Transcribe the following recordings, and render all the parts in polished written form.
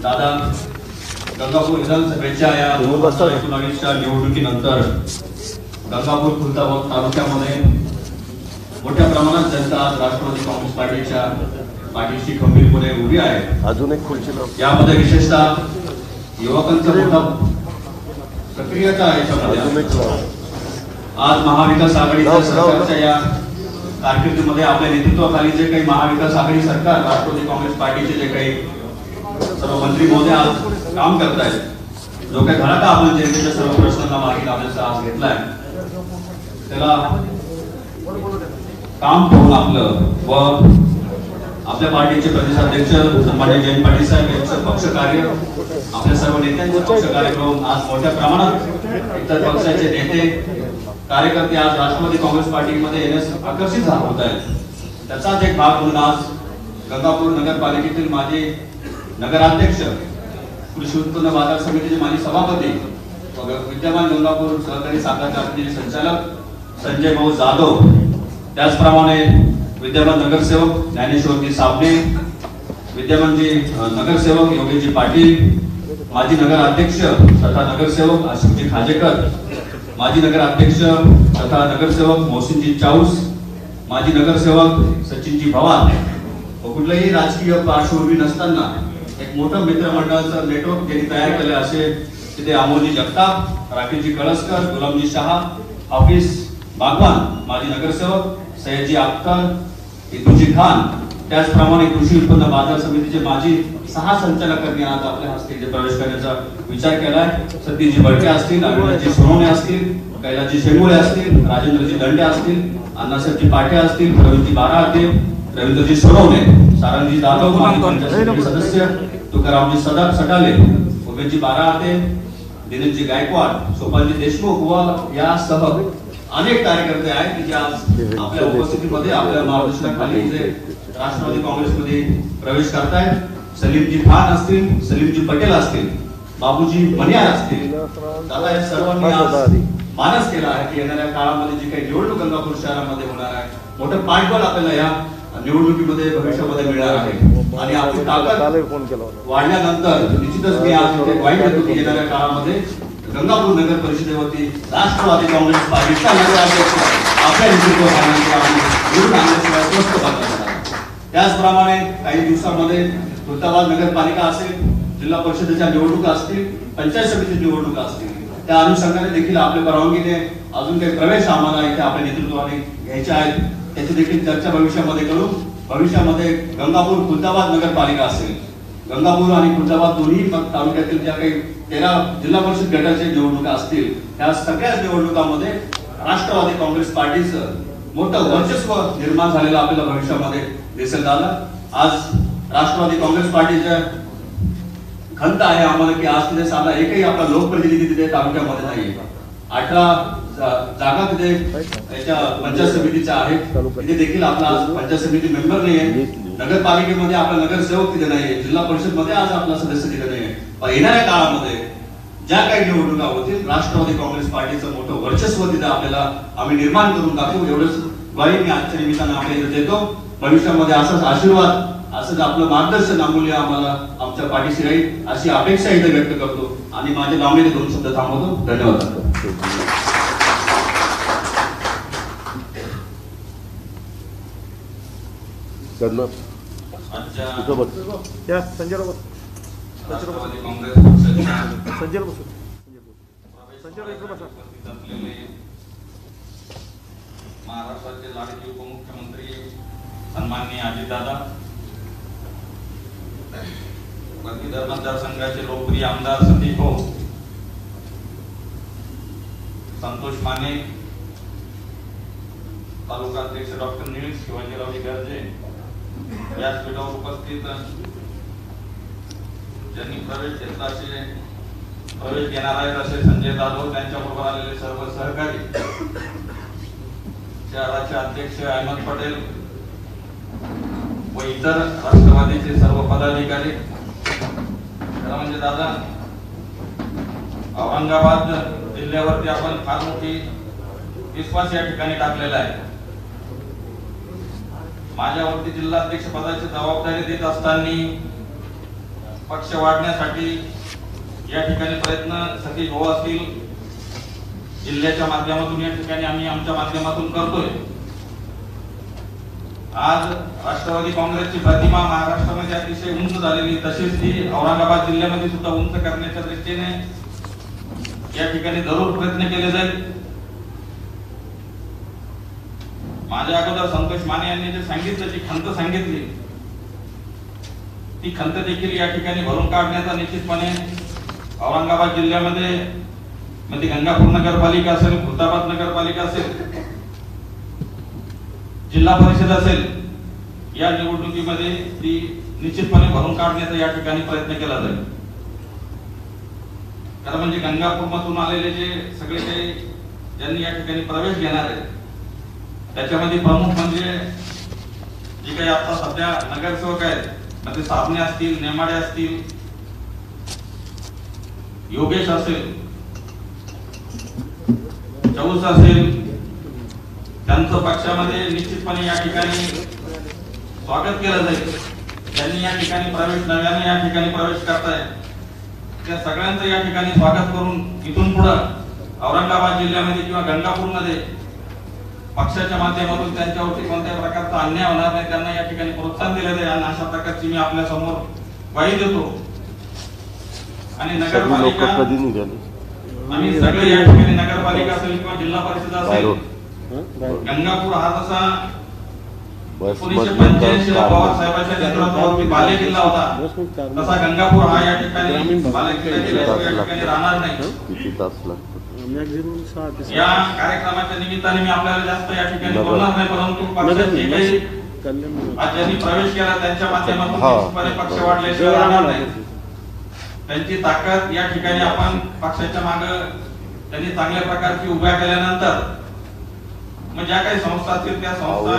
दादा, गंगापूर विधानसभेच्या या 2019च्या निवडणुकीनंतर गंगापूर खुलताबाद तालुक्यामध्ये मोठ्या प्रमाणात जनता आज राष्ट्रवादी काँग्रेस पार्टीच्या पाठीशी खंबीरपणे उभी आहे। अजून एक खुर्ची यामध्ये विशेषतः युवकांचा मोठा सक्रियता आहे। आज महाविकास आघाडीच्या सरकारच्या या कारकिर्दीमध्ये आपल्या नेतृत्वाखाली जे काही महाविकास आघाडी सरकार राष्ट्रवादी काँग्रेस पार्टीचे जे काही सर्व मंत्री महोदय आज काम करत आहेत, जो काही धडाका आपण जनतेच्या सर्व प्रश्नांना मार्गी लावण्याचा आज घेतलाय, त्याला काम करून आपलं व आपल्या पार्टीचे प्रदेशाध्यक्ष सन्माननीय जयंत पाटील साहेब यांचं पक्ष कार्य, आपल्या सर्व नेत्यांचं पक्ष कार्य करून आज मोठ्या प्रमाणात इतर पक्षाचे नेते कार्यकर्ते आज राष्ट्रवादी काँग्रेस पार्टीमध्ये येण्यास आकर्षित होत आहेत। त्याचाच एक भाग म्हणून आज गंगापूर नगरपालिकेतील माजी नगराध्यक्ष, कृषी उत्पन्न बाजार समितीचे माजी सभापती, विद्यमान गंगापूर सहकारी साखर कारखान्याचे संचालक संजय भाऊ जाधव, त्याचप्रमाणे विद्यमान नगरसेवक ज्ञानेश्वरजी साबणे, विद्यमान नगरसेवक योगेशजी पाटील, माजी नगराध्यक्ष तथा नगरसेवक आशिफजी खाजेकर, माजी नगराध्यक्ष तथा नगरसेवक मोहसिनजी चाऊस, माजी नगरसेवक सचिनजी भवान व कुठल्याही राजकीय पार्श्वभूमी नसताना एक मोठं मित्रमंडळाचं नेटवर्क त्यांनी तयार केले असे तिथे अमोलजी जगताप, राकेशजी कळसकर, गुलामजी शहा, हाफिज बागवान, माजी नगरसेवक सय्यदजी अख्तर, इतुजी खान, त्याचप्रमाणे कृषी उत्पन्न बाजार समितीचे माजी 6 संचालकांनी आज आपल्या हस्ते इथे प्रवेश करण्याचा विचार केलाय। सतीजी बडके असतील, अरविंदजी सोनवणे असतील, कैलासजी शेंगुळे असतील, राजेंद्रजी दंडे असतील, अण्णासाहेबजी पाटे असतील, प्रवीणजी बाराहते, रवींद्रजी सोनवणे, सारंगजी जाधव, माजी पंचायत समिती सदस्य तुकारामजी सटाले, उमेशजी बाराहते, दिनेशजी गायकवाड, सोपानजी देशमुख व यासह अनेक कार्यकर्ते आहेत की जे आज आपल्या उपस्थितीमध्ये आपल्या मार्गदर्शनाखाली जे राष्ट्रवादी काँग्रेसमध्ये प्रवेश करतायत। सलीमजी खान असतील, सलीमजी पटेल असतील, बाबूजी मनियार असतील, दादा या सर्वांनी आज मानस केला आहे की येणाऱ्या काळामध्ये जी काही निवडणूक गंगापूर शहरामध्ये होणार आहे, मोठं पाठबळ आपल्याला या निवडणुकीमध्ये भविष्यामध्ये मिळणार आहे आणि आपली ताकद वाढल्यानंतर निश्चितच मी आज इथे ग्वाही देतो की येणाऱ्या काळामध्ये गंगापूर नगर परिषदेवरती राष्ट्रवादी काँग्रेस पार्टीचा नगराध्यक्ष आपल्या नेतृत्वाखाली निवडून आणण्याशिवाय स्वस्थ करणार। त्याचप्रमाणे काही दिवसांमध्ये खुलताबाद नगरपालिका असेल, जिल्हा परिषदेच्या निवडणुका असतील, पंचायत समिती निवडणुका असतील, त्या अनुषंगाने देखील आपल्या परवानगीने अजून काही प्रवेश आम्हाला इथे आपल्या नेतृत्वाने घ्यायचे आहेत, त्याची देखील चर्चा भविष्यामध्ये करू। भविष्यामध्ये गंगापूर खुलताबाद नगरपालिका असेल, गंगापूर आणि खुलताबाद दोन्ही तालुक्यातील ज्या काही 13 जिल्हा परिषद गटाच्या निवडणुका असतील, त्या सगळ्या निवडणुकांमध्ये राष्ट्रवादी काँग्रेस पार्टीचं मोठं वर्चस्व निर्माण झालेलं आपल्याला भविष्यामध्ये दिसेल। दादा, आज राष्ट्रवादी काँग्रेस पार्टीच्या खंत आहे आम्हाला की आज तिथे साधा एकही आपला लोकप्रतिनिधी तिथे तालुक्यामध्ये नाही। 18 जागा तिथे याच्या पंचायत समितीच्या आहेत, तिथे देखील आपला आज पंचायत समिती मेंबर नाही आहे, नगरपालिकेमध्ये आपला नगरसेवक तिथे नाही आहे, जिल्हा परिषद मध्ये आज आपला सदस्य तिथे नाही आहे। पण येणाऱ्या काळामध्ये ज्या काही निवडणुका होतील, राष्ट्रवादी काँग्रेस पार्टीचं मोठं वर्चस्व तिथे आपल्याला आम्ही निर्माण करून टाकू, एवढंच ग्वाही मी आजच्या निमित्तानं आपल्या इथे देतो। भविष्यामध्ये असाच आशीर्वाद, असंच आपलं मार्गदर्शन अमूल्य आम्हाला आमच्या पाठीशी राहील अशी अपेक्षा इथे व्यक्त करतो आणि माझे लांबीने 2 शब्द थांबवतो। धन्यवाद। राष्ट्रवादी काँग्रेस पक्षाचे महाराष्ट्राचे लाडके उपमुख्यमंत्री सन्माननीय अजितदादा, पदवीधर मतदारसंघाचे लोकप्रिय आमदार सतीश भाऊ, संतोष माने, तालुका अध्यक्ष डॉक्टर निळी शिवाजीरावजी गर्जे, व्यासपीठावर उपस्थित ज्यांनी प्रवेश घेतला असे प्रवेश घेणार आहेत असे संजय जाधव, त्यांच्याबरोबर आलेले सर्व सहकारी, शहराचे अध्यक्ष अहमद पटेल व इतर राष्ट्रवादीचे सर्व पदाधिकारी, म्हणजे दादा औरंगाबाद जिल्ह्यावरती आपण फार मोठी विश्वास या ठिकाणी टाकलेला आहे। माझ्यावरती जिल्हाध्यक्ष पदाची जबाबदारी देत असताना पक्ष वाढण्यासाठी या ठिकाणी प्रयत्न सतीश भाऊ असतील, जिल्ह्याच्या माध्यमातून या ठिकाणी आम्ही आमच्या माध्यमातून करतोय। आज राष्ट्रवादी काँग्रेसची प्रतिमा महाराष्ट्रामध्ये अतिशय उंच झालेली, तशीच ती औरंगाबाद जिल्ह्यामध्ये सुद्धा उंच करण्याच्या दृष्टीने या ठिकाणी जरूर प्रयत्न केले जाईल। माझ्या अगोदर संतोष माने यांनी जे सांगितलं, जी खंत सांगितली, ती खंत देखील या ठिकाणी भरून काढण्याचा निश्चितपणे औरंगाबाद जिल्ह्यामध्ये मध्ये गंगापूर नगरपालिका असेल, खुलताबाद नगरपालिका असेल, जिल्हा परिषद असेल, या निवडणुकीमध्ये ती निश्चितपणे भरून काढण्याचा या ठिकाणी प्रयत्न केला जाईल। कारण म्हणजे गंगापूर मधून आलेले जे सगळे काही ज्यांनी या ठिकाणी प्रवेश घेणार आहे, त्याच्यामध्ये प्रमुख म्हणजे जे काही आता सध्या नगरसेवक आहेत, म्हणजे साबणे असतील, नेमाडे असतील, योगेश असेल, चौस असेल, त्यांचं पक्षामध्ये निश्चितपणे या ठिकाणी स्वागत केलं जाईल। ज्यांनी या ठिकाणी नव्याने या ठिकाणी प्रवेश करताय त्या सगळ्यांचं या ठिकाणी स्वागत करून इथून पुढे औरंगाबाद जिल्ह्यामध्ये किंवा गंगापूरमध्ये पक्षाच्या माध्यमातून त्यांच्यावरती कोणत्याही प्रकारचा अन्याय होणार नाही, त्यांना या ठिकाणी प्रोत्साहन दिले जाईल आणि अशा प्रकारची मी आपल्या समोर ग्वाही देतो। आणि नगरपालिका आम्ही सगळे या ठिकाणी नगरपालिका असेल किंवा जिल्हा परिषद असेल, गंगापूर हा तसा 1985 ला पवार साहेबांच्या नेतृत्वाखाली बाले किल्ला होता, तसा गंगापूर हा या ठिकाणी बाले किल्ला राहणार नाही। या कार्यक्रमाच्या निमित्ताने मी आपल्याला जास्त या ठिकाणी बोलणार नाही, परंतु पक्षाचे काही आज ज्यांनी प्रवेश केला त्यांच्या माध्यमातून पक्ष वाढल्याशिवाय राहणार नाही। त्यांची ताकद या ठिकाणी आपण पक्षाच्या मागे त्यांनी चांगल्या प्रकारची उभ्या केल्यानंतर मग ज्या काही संस्था असतील त्या संस्था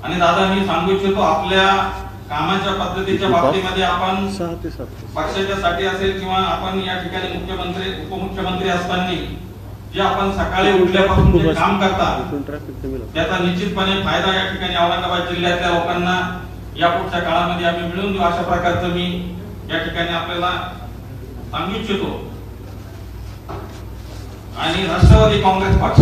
आणि दादा मी सांगू इच्छितो, आपल्या कामाच्या पद्धतीच्या बाबतीमध्ये आपण पक्षाच्या साठी असेल किंवा आपण या ठिकाणी मुख्यमंत्री उपमुख्यमंत्री असताना जे आपण सकाळी उठल्यापासून जे काम करता त्याचा निश्चितपणे फायदा या ठिकाणी औरंगाबाद जिल्ह्यातल्या लोकांना या पुढच्या काळामध्ये आम्ही मिळवून देऊ, अशा प्रकारचं मी या ठिकाणी आपल्याला सांगू इच्छितो। आणि राष्ट्रवादी काँग्रेस पक्ष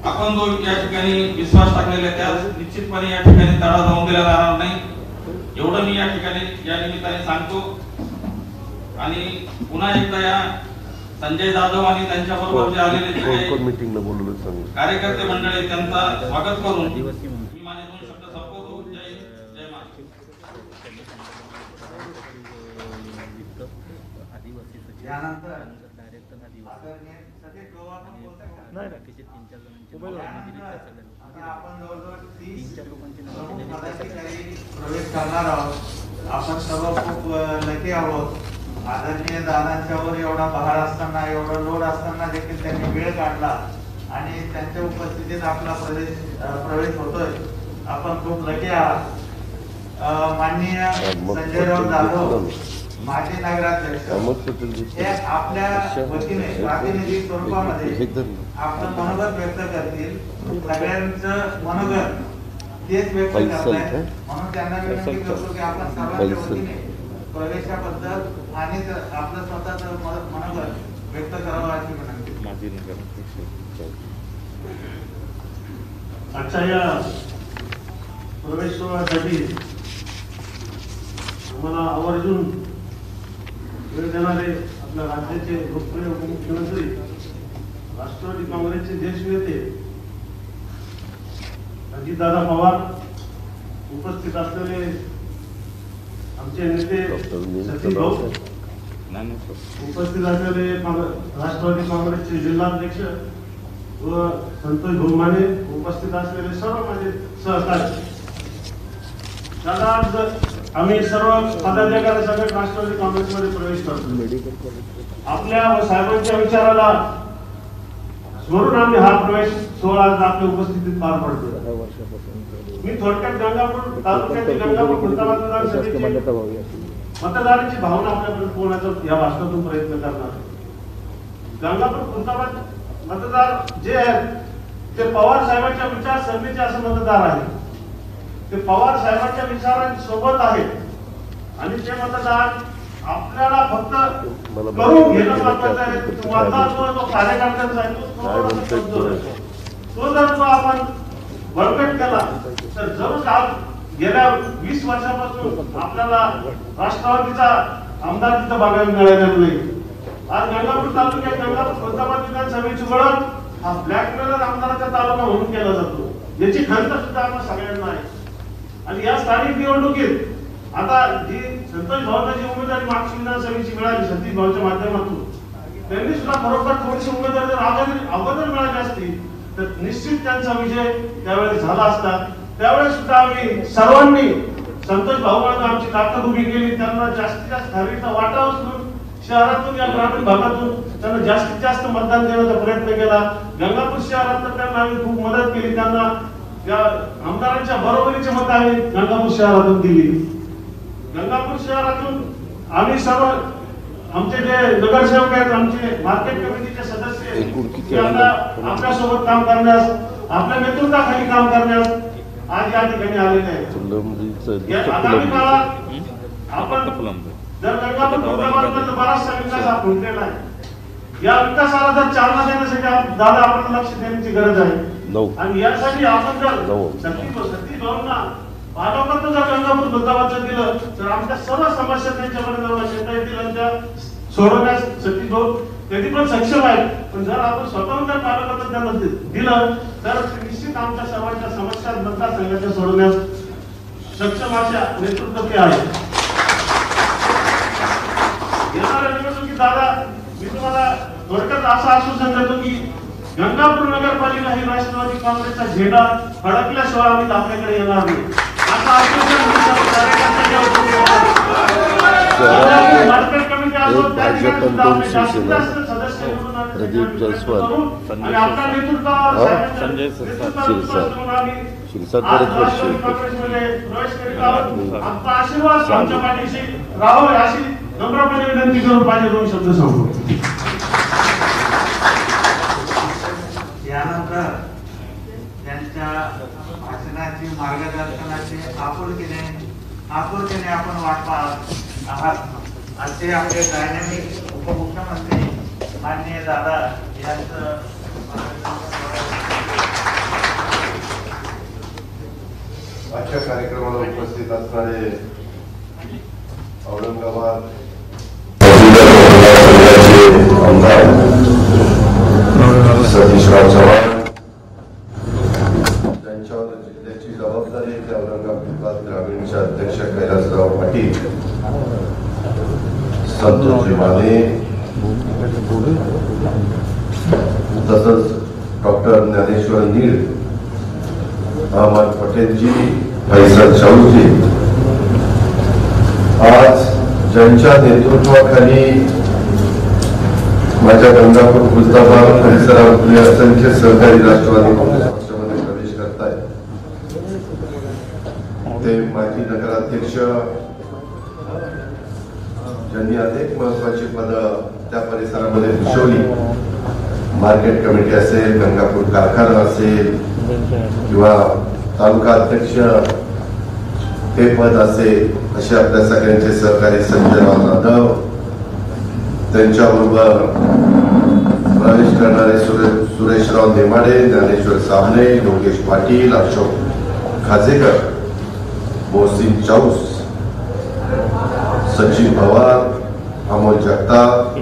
आपण जो या ठिकाणी विश्वास टाकलेला त्या निश्चितपणे या ठिकाणी तडा जाऊन दिला जाणार नाही, एवढं मी या ठिकाणी या निमित्ताने सांगतो। आणि पुन्हा एकदा या संजय जाधव आणि त्यांच्याबरोबर जे आलेले कार्यकर्ते मंडळी त्यांचा स्वागत करून मी माझे 2 शब्द संपवतो। जय महाराष्ट्र। प्रवेश करणार आहोत, आपण सर्व खूप लकी आहोत। आदरणीय दादांच्यावर एवढा भार असताना, एवढा लोड असताना देखील त्यांनी वेळ काढला आणि त्यांच्या उपस्थितीत आपला प्रवेश होतोय। आपण खूप लकी आहात। माननीय संजयराव जाधव माजी नगराध्यक्ष हे आपल्या वतीने प्रातिनिधिक स्वरूपामध्ये आपलं मनोगत व्यक्त करतील, सगळ्यांचं मनोगत तेच व्यक्त करताय, म्हणून त्यांना विनंती करतो की आपण सर्वांच्या वतीने प्रवेशाबद्दल आणि आपलं स्वतःचं मनोगत व्यक्त करावं अशी विनंती। आजच्या या प्रवेश सोहळ्यासाठी आम्हाला आवर्जून वेळ देणारे आपल्या राज्याचे लोकप्रिय उपमुख्यमंत्री, राष्ट्रवादी काँग्रेसचे ज्येष्ठ नेते अजितदादा पवार, उपस्थित असलेले आमचे नेते सतीश भाऊ, उपस्थित असलेले राष्ट्रवादी काँग्रेसचे जिल्हाध्यक्ष व संतोष भाऊ माने, उपस्थित असलेले सर्व माझे सहकारी, दादा आज आम्ही सर्व पदाधिकारी सगळे राष्ट्रवादी काँग्रेसमध्ये प्रवेश करतो। आपल्या व साहेबांच्या विचाराला स्मरून आम्ही हा प्रवेश सोहळा आपल्या उपस्थितीत पार पडतो। मी थोडक्यात गंगापूर तालुक्यातील गंगापूर खुलताबाद विधानसभेची मतदारांची भावना आपल्यापर्यंत पोहोचण्याचा या भाषणातून प्रयत्न करणार। गंगापूर खुलताबाद मतदार जे आहेत ते पवार साहेबांच्या विचारसरणीचे असे मतदार आहेत। ते पवार साहेबांच्या विचारांसोबत आहेत आणि ते मतदान आपल्याला फक्त करून घेणं महत्वाचं आहे. मतदान जो कार्यकर्त्यांचा आहे तो जर आपण बळकट केला तर जरूर आज गेल्या 20 वर्षापासून आपल्याला राष्ट्रवादीचा आमदार तिथं बघायला मिळालेला नाही. आज गंगापूर तालुक्यात गंगापूर खुलताबाद विधानसभेची ओळख हा ब्लॅकमेलर आमदाराचा तालुका म्हणून केला जातो. याची खंत सुद्धा आपण सगळ्यांना आहे. आणि या स्थानिक निवडणुकीत आता जी संतोष भाऊंना जी उमेदवारी मागची विधानसभेची मिळाली सतीश भाऊच्या माध्यमातून त्यांनी सुद्धा बरोबर थोडीशी उमेदवारी जर अगोदर मिळाली असती तर निश्चित त्यांचा विजय त्यावेळेस झाला असता. त्यावेळेस सुद्धा आम्ही सर्वांनी संतोष भाऊंना आमची ताकद उभी केली. त्यांना जास्तीत जास्त ठरवीचा वाटा उचलून शहरातून या ग्रामीण भागातून त्यांना जास्तीत जास्त मतदान देण्याचा प्रयत्न केला. गंगापूर शहरात तर त्यांना आम्ही खूप मदत केली. त्यांना त्या आमदारांच्या बरोबरीची मतं आम्ही गंगापूर शहरातून दिली. गंगापूर शहरातून आम्ही सर्व आमचे जे नगरसेवक आहेत आमचे मार्केट कमिटीचे सदस्य आता आपल्यासोबत काम करण्यास आपल्या नेतृत्वाखाली काम करण्यास आज या ठिकाणी आलेले आहेत. आगामी काळात आपण जर गंगापूर खुलताबादमध्ये बराचसा विकास हा खुंटलेला आहे. या विकासाला जर चालना देण्यासाठी दादा आपण लक्ष देण्याची गरज आहे. आणि यासाठी आपण जर सतीश भाऊंना पाठोपाठ जर गंगापूर खुलताबादचं दिलं तर आमच्या सर्व समस्या त्यांच्यापर्यंत येता येतील आणि त्या सोडवण्यास सतीश भाऊ कधी पण सक्षम आहेत. पण जर आपण स्वतःहून जर पाठोपाठ त्यांना दिलं तर निश्चित आमच्या सर्वांच्या समस्या मतदारसंघाच्या सोडवण्यास सक्षम अशा नेतृत्व ते आहे. येणाऱ्या निवडणुकीत दादा मी तुम्हाला थोडक्यात असं आश्वासन देतो की गंगापूर नगरपालिका ही राष्ट्रवादी काँग्रेसचा झेंडा फडकल्याशिवाय आम्ही आपल्याकडे येणार नाही. आता मार्केट कमिटी असो त्या ठिकाणी सुद्धा आपले जास्तीत जास्त सदस्य निवडून प्रदीप जयस्वाल, आणि आपल्या नेतृत्वावर संजय प्रवेश करीत आहोत. आपला आशीर्वाद आमच्या पाठीशी राहो अशी नम्रपणे विनंती करून पाहिजे 2 शब्द सांगतो. यानंतर त्यांच्या भाषणाची मार्गदर्शनाची आपुलकीने आपण वाट पाहत आहात असे आपले डायनॅमिक उपमुख्यमंत्री माननीय दादा यांचं आजच्या कार्यक्रमाला उपस्थित असणारे औरंगाबाद आमदार सतीशराव चव्हाण त्यांच्यावर जिल्ह्याची जबाबदारी आहे. औरंगाबाद ग्रामीणचे अध्यक्ष कैलासराव पाटील, संतोषजी माने, तसंच डॉक्टर ज्ञानेश्वर नीळ, अहमद पटेलजी, फैसल शाहूजी, आज ज्यांच्या नेतृत्वाखाली माझ्या गंगापूर खुलताबाद परिसरातले असंख्य सहकारी राष्ट्रवादी काँग्रेस पक्षामध्ये प्रवेश करत आहेत ते माजी नगराध्यक्ष ज्यांनी अनेक महत्वाची पदं त्या परिसरामध्ये भूषवली. मार्केट कमिटी असेल, गंगापूर कारखाना असेल किंवा तालुका अध्यक्ष हे पद असेल, असे आपल्या सगळ्यांचे सहकारी संजयराव जाधव, त्यांच्याबरोबर प्रवेश करणारे सुरेशराव नेमाडे, ज्ञानेश्वर साबणे, योगेश पाटील, अशोक खाजेकर, मोहसिन चौस, सचिन पवार, अमोल जगताप,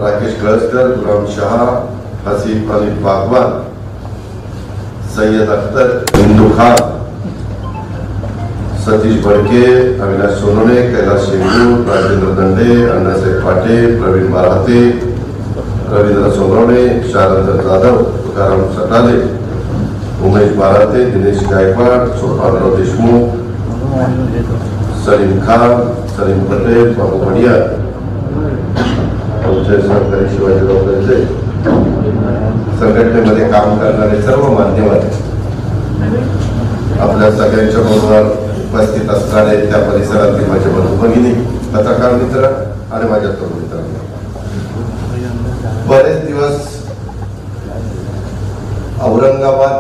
राकेश कळसकर, गुलाम शहा, हसीफ अली बागवान, सय्यद अख्तर, हिंदू खान, सतीश बडके, अविनाश सोनोने, कैलास शेंगूर, राजेंद्र दंडे, अण्णासाहेब पाटील, प्रवीण बाराते, रवींद्र सोनवणे, शारद जाधव, तुकाराम सटाले, उमेश बाराते, दिनेश गायकवाड, सोपानराव देशमुख, सलीम खान, सलीम पटेल, बाबू भडिया, सहकारी शिवाजीराव गंजे, संघटनेमध्ये काम करणारे सर्व मान्यवर, आपल्या सगळ्यांच्या बरोबर उपस्थित असणारे त्या परिसरातील माझे बंधू भगिनी, पत्रकार मित्र आणि माझ्या तरुण मित्रांनो, बरेच दिवस औरंगाबाद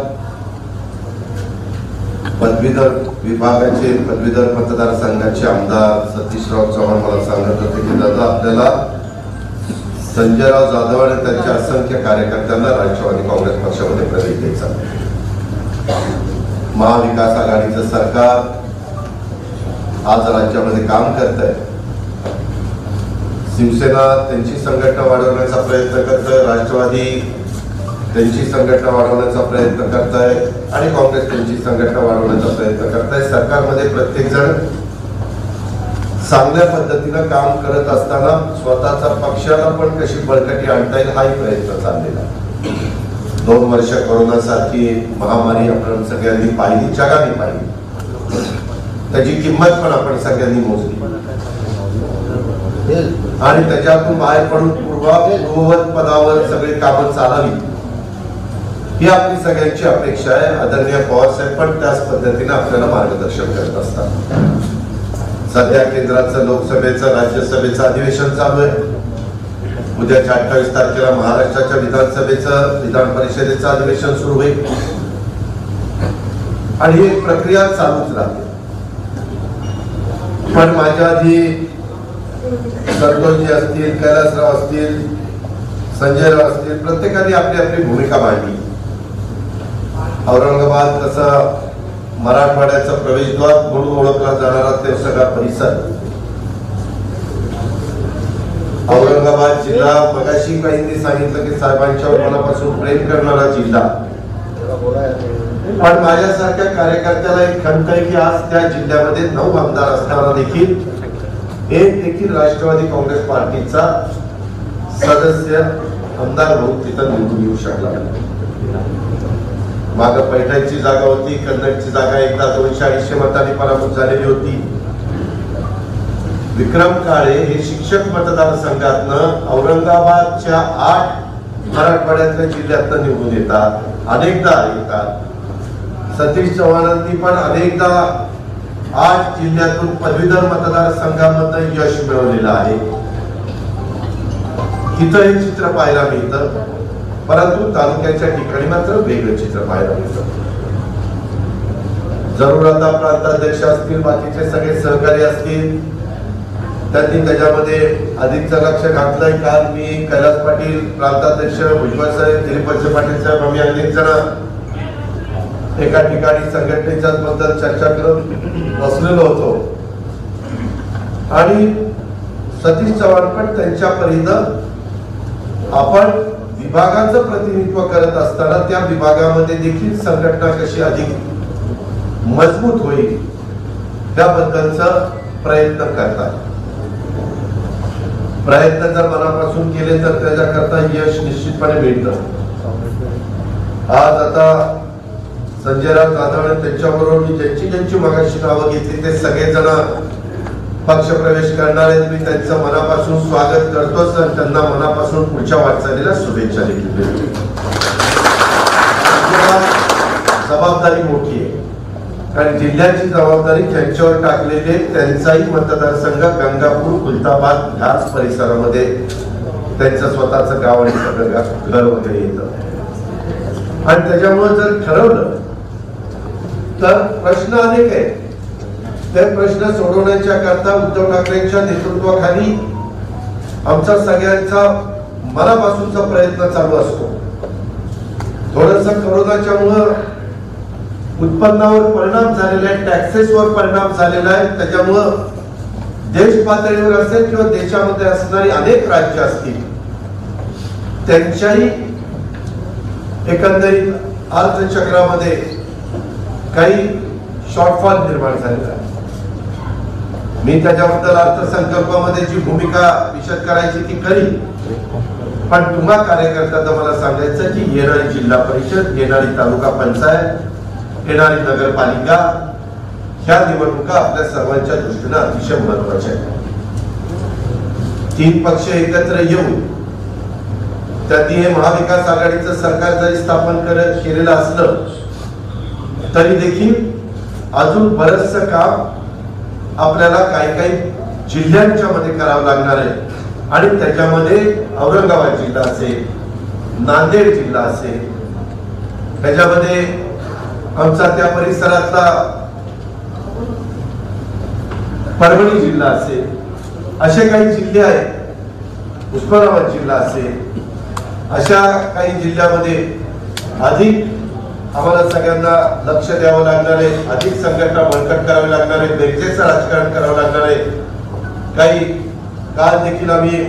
पदवीधर विभागाचे पदवीधर मतदारसंघाचे आमदार सतीशराव चव्हाण मला सांगत होते की दादा आपल्याला संजयराव जाधव आणि त्यांच्या असंख्य कार्यकर्त्यांना राष्ट्रवादी काँग्रेस पक्षामध्ये प्रवेश द्यायचा. महाविकास आघाडीचं सरकार आज राज्यामध्ये काम करत आहे. शिवसेना त्यांची संघटना वाढवण्याचा प्रयत्न करत आहे, राष्ट्रवादी त्यांची संघटना वाढवण्याचा प्रयत्न करत आहे आणि काँग्रेस त्यांची संघटना वाढवण्याचा प्रयत्न करत आहे. सरकारमध्ये प्रत्येक जण चांगल्या पद्धतीनं काम करत असताना स्वतःचा पक्षाला पण कशी बळकटी आणता येईल हाही प्रयत्न चाललेला. 2 वर्ष कोरोनासारखी महामारी आपण सगळ्यांनी पाहिली, जगाने पाहिली. त्याची किंमत पण आपण सगळ्यांनी मोजली आणि त्याच्यातून बाहेर पडून पूर्ववत पदावर सगळी कामं चालावी ही आपली सगळ्यांची अपेक्षा आहे. आदरणीय पवार साहेब पण त्याच पद्धतीने आपल्याला मार्गदर्शन करत असतात. सध्या केंद्राचं लोकसभेचं राज्यसभेचं अधिवेशन चालू आहे. उद्याच्या 28 तारखेला महाराष्ट्राच्या विधानसभेचं विधान परिषदेचं अधिवेशन सुरू होईल आणि ही प्रक्रिया चालूच राहते. पण माझ्या आधी संतोषजी असतील, कैलासराव असतील, संजयराव असतील, प्रत्येकाने आपली आपली भूमिका मांडली. औरंगाबाद कसं मराठवाड्याचा प्रवेशद्वार म्हणून ओळखला जाणारा ते सगळा परिसर, औरंगाबाद जिल्हा मगाशी काहींनी सांगितलं की साहेबांच्यावर मनापासून प्रेम करणारा जिल्हा. पण माझ्यासारख्या कार्यकर्त्याला एक खंत आहे की आज त्या जिल्ह्यामध्ये 9 आमदार असताना देखील एक देखील राष्ट्रवादी काँग्रेस पार्टीचा सदस्य आमदार म्हणून तिथं निवडून येऊ शकला नाही. माग पैठणची जागा होती, कन्नडची जागा एकदा 280 मतांनी पराभूत झालेली होती. विक्रम काळे हे शिक्षक मतदारसंघातनं औरंगाबादच्या 8 मराठवाड्यातल्या जिल्ह्यातनं निवडून येतात, अनेकदा येतात. सतीश चव्हाणांनी पण अनेकदा 8 जिल्ह्यातून पदवीधर मतदारसंघामध्ये यश मिळवलेलं आहे. तिथं हे चित्र पाहायला मिळतं, परंतु तालुक्याच्या ठिकाणी मात्र वेगळं चित्र पाहायला मिळतं. जरूर आता प्रांताध्यक्ष असतील, बाकीचे सगळे सहकारी असतील, त्यांनी त्याच्यामध्ये अधिकचं लक्ष घातलंय. काल मी कैलास पाटील, प्रांताध्यक्ष भुजबळ साहेब, दिलीप वळसे पाटील साहेब, आम्ही अनेक जण एका ठिकाणी संघटनेच्या बद्दल चर्चा करत बसलेलो होतो आणि सतीश चव्हाण पण त्यांच्या परीनं आपण विभागाचं प्रतिनिधित्व करत असताना त्या विभागामध्ये देखील संघटना कशी अधिक मजबूत होईल त्याबद्दलचा प्रयत्न करतात. प्रयत्न जर मनापासून केले तर त्याच्याकरता यश निश्चितपणे मिळतं. आज आता संजयराव जाधव त्यांच्याबरोबर मी ज्यांची मगाशी नावं घेतली ते सगळेजण पक्षप्रवेश करणार आहेत. मी त्यांचं मनापासून स्वागत करतोच आणि त्यांना मनापासून पुढच्या वाटचालीला शुभेच्छा देखील देतो. जबाबदारी मोठी आहे कारण जिल्ह्याची जबाबदारी ज्यांच्यावर टाकलेली आहे त्यांचाही मतदारसंघ गंगापूर, खुलताबाद ह्याच परिसरामध्ये त्यांचं स्वतःचं गाव आणि सगळं घर वगैरे येतं आणि त्याच्यामुळे जर ठरवलं तर प्रश्न अनेक आहेत. ते प्रश्न सोडवण्याच्या करता उद्धव ठाकरेंच्या नेतृत्वाखाली आमचा सगळ्यांचा मनापासूनचा प्रयत्न चालू असतो. थोडस कोरोनाच्यामुळं उत्पन्नावर परिणाम झालेला आहे, टॅक्सेसवर परिणाम झालेला आहे. त्याच्यामुळं देश पातळीवर असेल किंवा देशामध्ये असणारी अनेक राज्य असतील त्यांच्याही एकंदरीत अर्थचक्रामध्ये काही शॉर्टफॉल निर्माण झालेला आहे. मी त्याच्याबद्दल अर्थसंकल्पामध्ये जी भूमिका विशद करायची ती करी, पण तुम्हा कार्यकर्त्यांना मला सांगायचं की येणारी जिल्हा परिषद, येणारी तालुका पंचायत, येणारी नगरपालिका ह्या निवडणुका आपल्या सर्वांच्या दृष्टीने अतिशय महत्वाच्या आहेत. 3 पक्ष एकत्र येऊन त्यांनी हे महाविकास आघाडीचं सरकार जरी स्थापन केलेलं असलं तरी देखील अजून बरचसं काम आपल्याला काही जिल्ह्यांच्या मध्ये करावं लागणार आहे आणि त्याच्यामध्ये औरंगाबाद जिल्हा असेल, नांदेड जिल्हा असेल, त्याच्यामध्ये आमचा त्या परिसरातला परभणी जिल्हा असेल, असे काही जिल्हे आहेत, उस्मानाबाद जिल्हा असेल, अशा काही जिल्ह्यामध्ये अधिक आम्हाला सगळ्यांना लक्ष द्यावं लागणार आहे, अधिक संघटना बळकट करावी लागणार आहे, बेरजेचं राजकारण करावं लागणार आहे. काही काल देखील आम्ही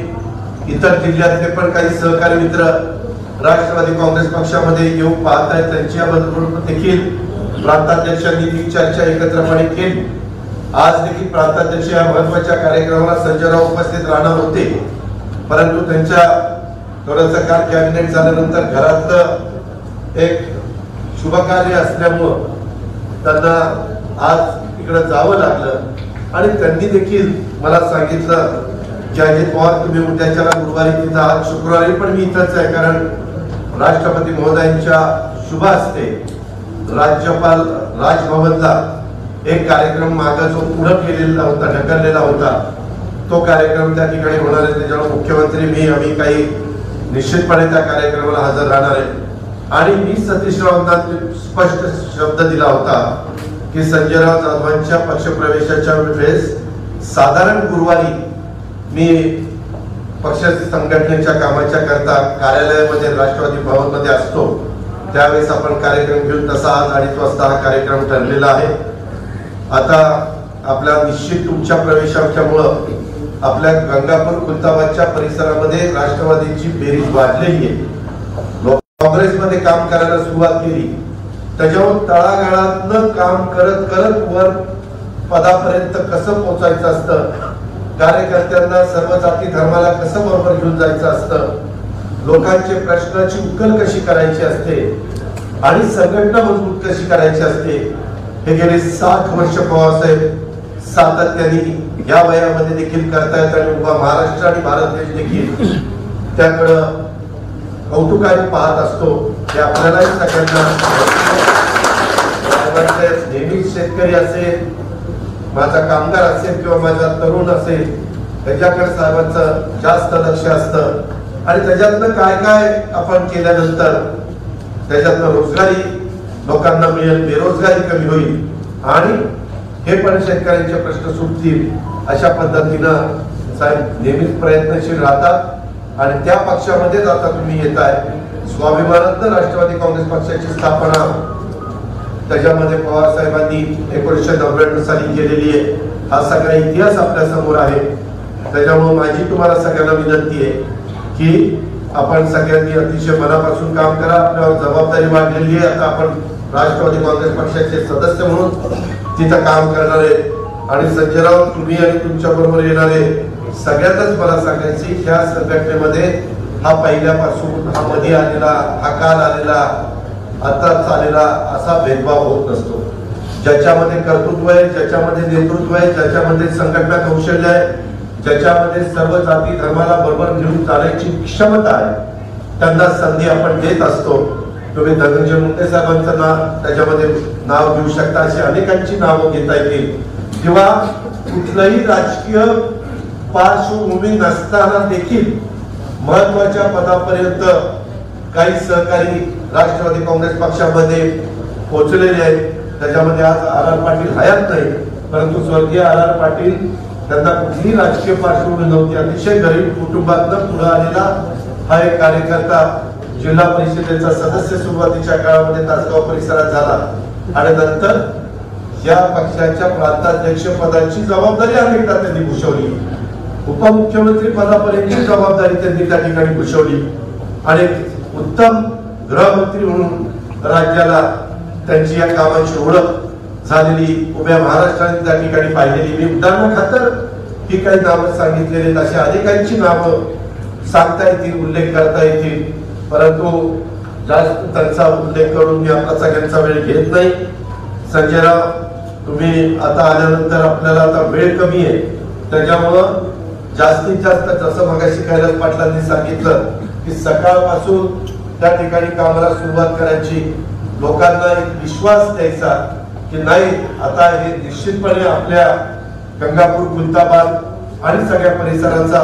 इतर जिल्ह्यातले पण काही सहकारी मित्र राष्ट्रवादी काँग्रेस पक्षामध्ये येऊन पाहत आहेत, त्यांच्याबरोबर देखील प्रांताध्यक्षांनी ती चर्चा एकत्रपणे केली. आज देखील प्रांताध्यक्ष या महत्वाच्या कार्यक्रमाला संजयराव उपस्थित राहणार होते, परंतु त्यांच्या थोडंसं काल कॅबिनेट झाल्यानंतर घरातलं एक शुभकार्य असल्यामुळं त्यांना आज इकडे जावं लागलं. आणि त्यांनी देखील मला सांगितलं की अजित पवार तुम्ही उद्याच्याला गुरुवारी तिथं आज शुक्रवारी पण मी इथंच आहे, कारण राष्ट्रपती महोदयांच्या शुभ हस्ते राज्यपाल राजभवनला एक कार्यक्रम मागे जो पुढे केलेला होता, ढकललेला होता, तो कार्यक्रम त्या ठिकाणी होणार आहे. त्याच्यामुळे मुख्यमंत्री आम्ही काही निश्चितपणे त्या कार्यक्रमाला हजर राहणार आहे. आणि मी सतीश रावांना स्पष्ट शब्द दिला होता की संजयराव जाधवांच्या पक्षप्रवेशाच्या वेळेस साधारण गुरुवारी मी पक्ष संघटनेच्या कामाच्या करता कार्यालयामध्ये राष्ट्रवादी भवनमध्ये असतो, त्यावेळेस आपण कार्यक्रम घेऊन तसा आज 2:30 वाजता हा कार्यक्रम ठरलेला आहे. आता आपल्या निश्चित तुमच्या प्रवेशाच्यामुळं आपल्या गंगापूर खुलताबादच्या परिसरामध्ये राष्ट्रवादीची बेरीज वाढलेली आहे. काँग्रेसमध्ये काम करायला सुरुवात केली, त्याच्यावर तळागाळातलं काम करत करत वर पदापर्यंत कसं पोहोचायचं असतं, कार्यकर्त्यांना सर्व जाती धर्माला कसं बरोबर घेऊन जायचं असतं, लोकांचे प्रश्नाची उकल कशी करायची असते आणि संघटना मजबूत कशी करायची असते, हे गेले 60 वर्ष पवारसाहेब सातत्याने या वयामध्ये देखील करतायत. आणि उभा महाराष्ट्र आणि भारत देश देखील त्याकडं कौतुकाने पाहत असतो. हे आपल्यालाही सगळ्यांना नेहमीच शेतकरी असेल, माझा कामगार असेल किंवा माझा तरुण असेल, त्याच्याकडे साहेबांचं जास्त लक्ष असतं. आणि त्याच्यातनं काय काय आपण केल्यानंतर त्याच्यातनं रोजगारी लोकांना मिळेल, बेरोजगारी कमी होईल आणि हे पण शेतकऱ्यांचे प्रश्न सुटतील, अशा पद्धतीनं साहेब नेहमीच प्रयत्नशील राहतात. आणि त्या पक्षामध्येच आता तुम्ही येताय. स्वाभिमानातनं राष्ट्रवादी काँग्रेस पक्षाची स्थापना त्याच्यामध्ये पवार साहेबांनी 1999 साली केलेली आहे. हा सगळा इतिहास आपल्या समोर आहे. त्याच्यामुळे माझी तुम्हाला सगळ्यांना विनंती आहे की आपण सगळ्यांनी अतिशय मनापासून काम करा. आपल्यावर जबाबदारी वाढलेली आहे. आता आपण राष्ट्रवादी काँग्रेस पक्षाचे सदस्य म्हणून तिथं काम करणार आहे. आणि संजयराव, तुम्ही आणि तुमच्या बरोबर येणारे सगळ्यातच मला सांगायची ह्या संघटनेमध्ये हा पहिल्यापासून हा मध्ये आलेला, हा काल आलेला, आताच आलेला असा भेदभाव होत नसतो. ज्याच्यामध्ये कर्तृत्व आहे, ज्याच्यामध्ये नेतृत्व आहे, ज्याच्यामध्ये संघटना कौशल्य आहे, ज्याच्यामध्ये सर्व जाती धर्माला बरोबर घेऊन चालायची क्षमता आहे, त्यांना संधी आपण देत असतो. तुम्ही धनंजय मुंडे साहेबांचं त्याच्यामध्ये नाव घेऊ शकता, अशी अनेकांची नावं घेता येतील. किंवा कुठलंही राजकीय पार्श्वभूमी नसताना देखील महत्वाच्या पदापर्यंत काही सहकारी राष्ट्रवादी काँग्रेस पक्षामध्ये पोहोचलेले आहेत. त्याच्यामध्ये आज आर पाटील हयात नाही, परंतु स्वर्गीय आर पाटील त्यांना कुठलीही राजकीय पार्श्वभूमी नव्हती. अतिशय गरीब कुटुंबातनं पुढे आलेला हा एक कार्यकर्ता जिल्हा परिषदेचा सदस्य सुरुवातीच्या काळामध्ये तासगाव परिसरात झाला आणि नंतर या पक्षाच्या प्रांताध्यक्ष पदाची जबाबदारी अनेकदा त्यांनी भूषवली. उपमुख्यमंत्री पदापर्यंतची जबाबदारी त्यांनी त्या ठिकाणी भूषवली आणि उत्तम गृहमंत्री म्हणून राज्याला त्यांची या कामाची ओळख झालेली उभ्या महाराष्ट्राने त्या ठिकाणी पाहिलेली. मी उदाहरण खातर ही काही नावं सांगितलेली, अशी अनेकांची नावं सांगता येतील, उल्लेख करता येतील, परंतु जास्त त्यांचा उल्लेख करून मी आपला सगळ्यांचा वेळ घेत नाही. संजयराव, तुम्ही आता आल्यानंतर आपल्याला आता वेळ कमी आहे, त्याच्यामुळं जास्तीत जास्त जसं मगाशी कैलास पाटलांनी सांगितलं की सकाळपासून त्या ठिकाणी कामाला सुरुवात करायची, लोकांना एक विश्वास द्यायचा की नाही आता हे निश्चितपणे आपल्या गंगापूर खुलताबाद आणि सगळ्या परिसराचा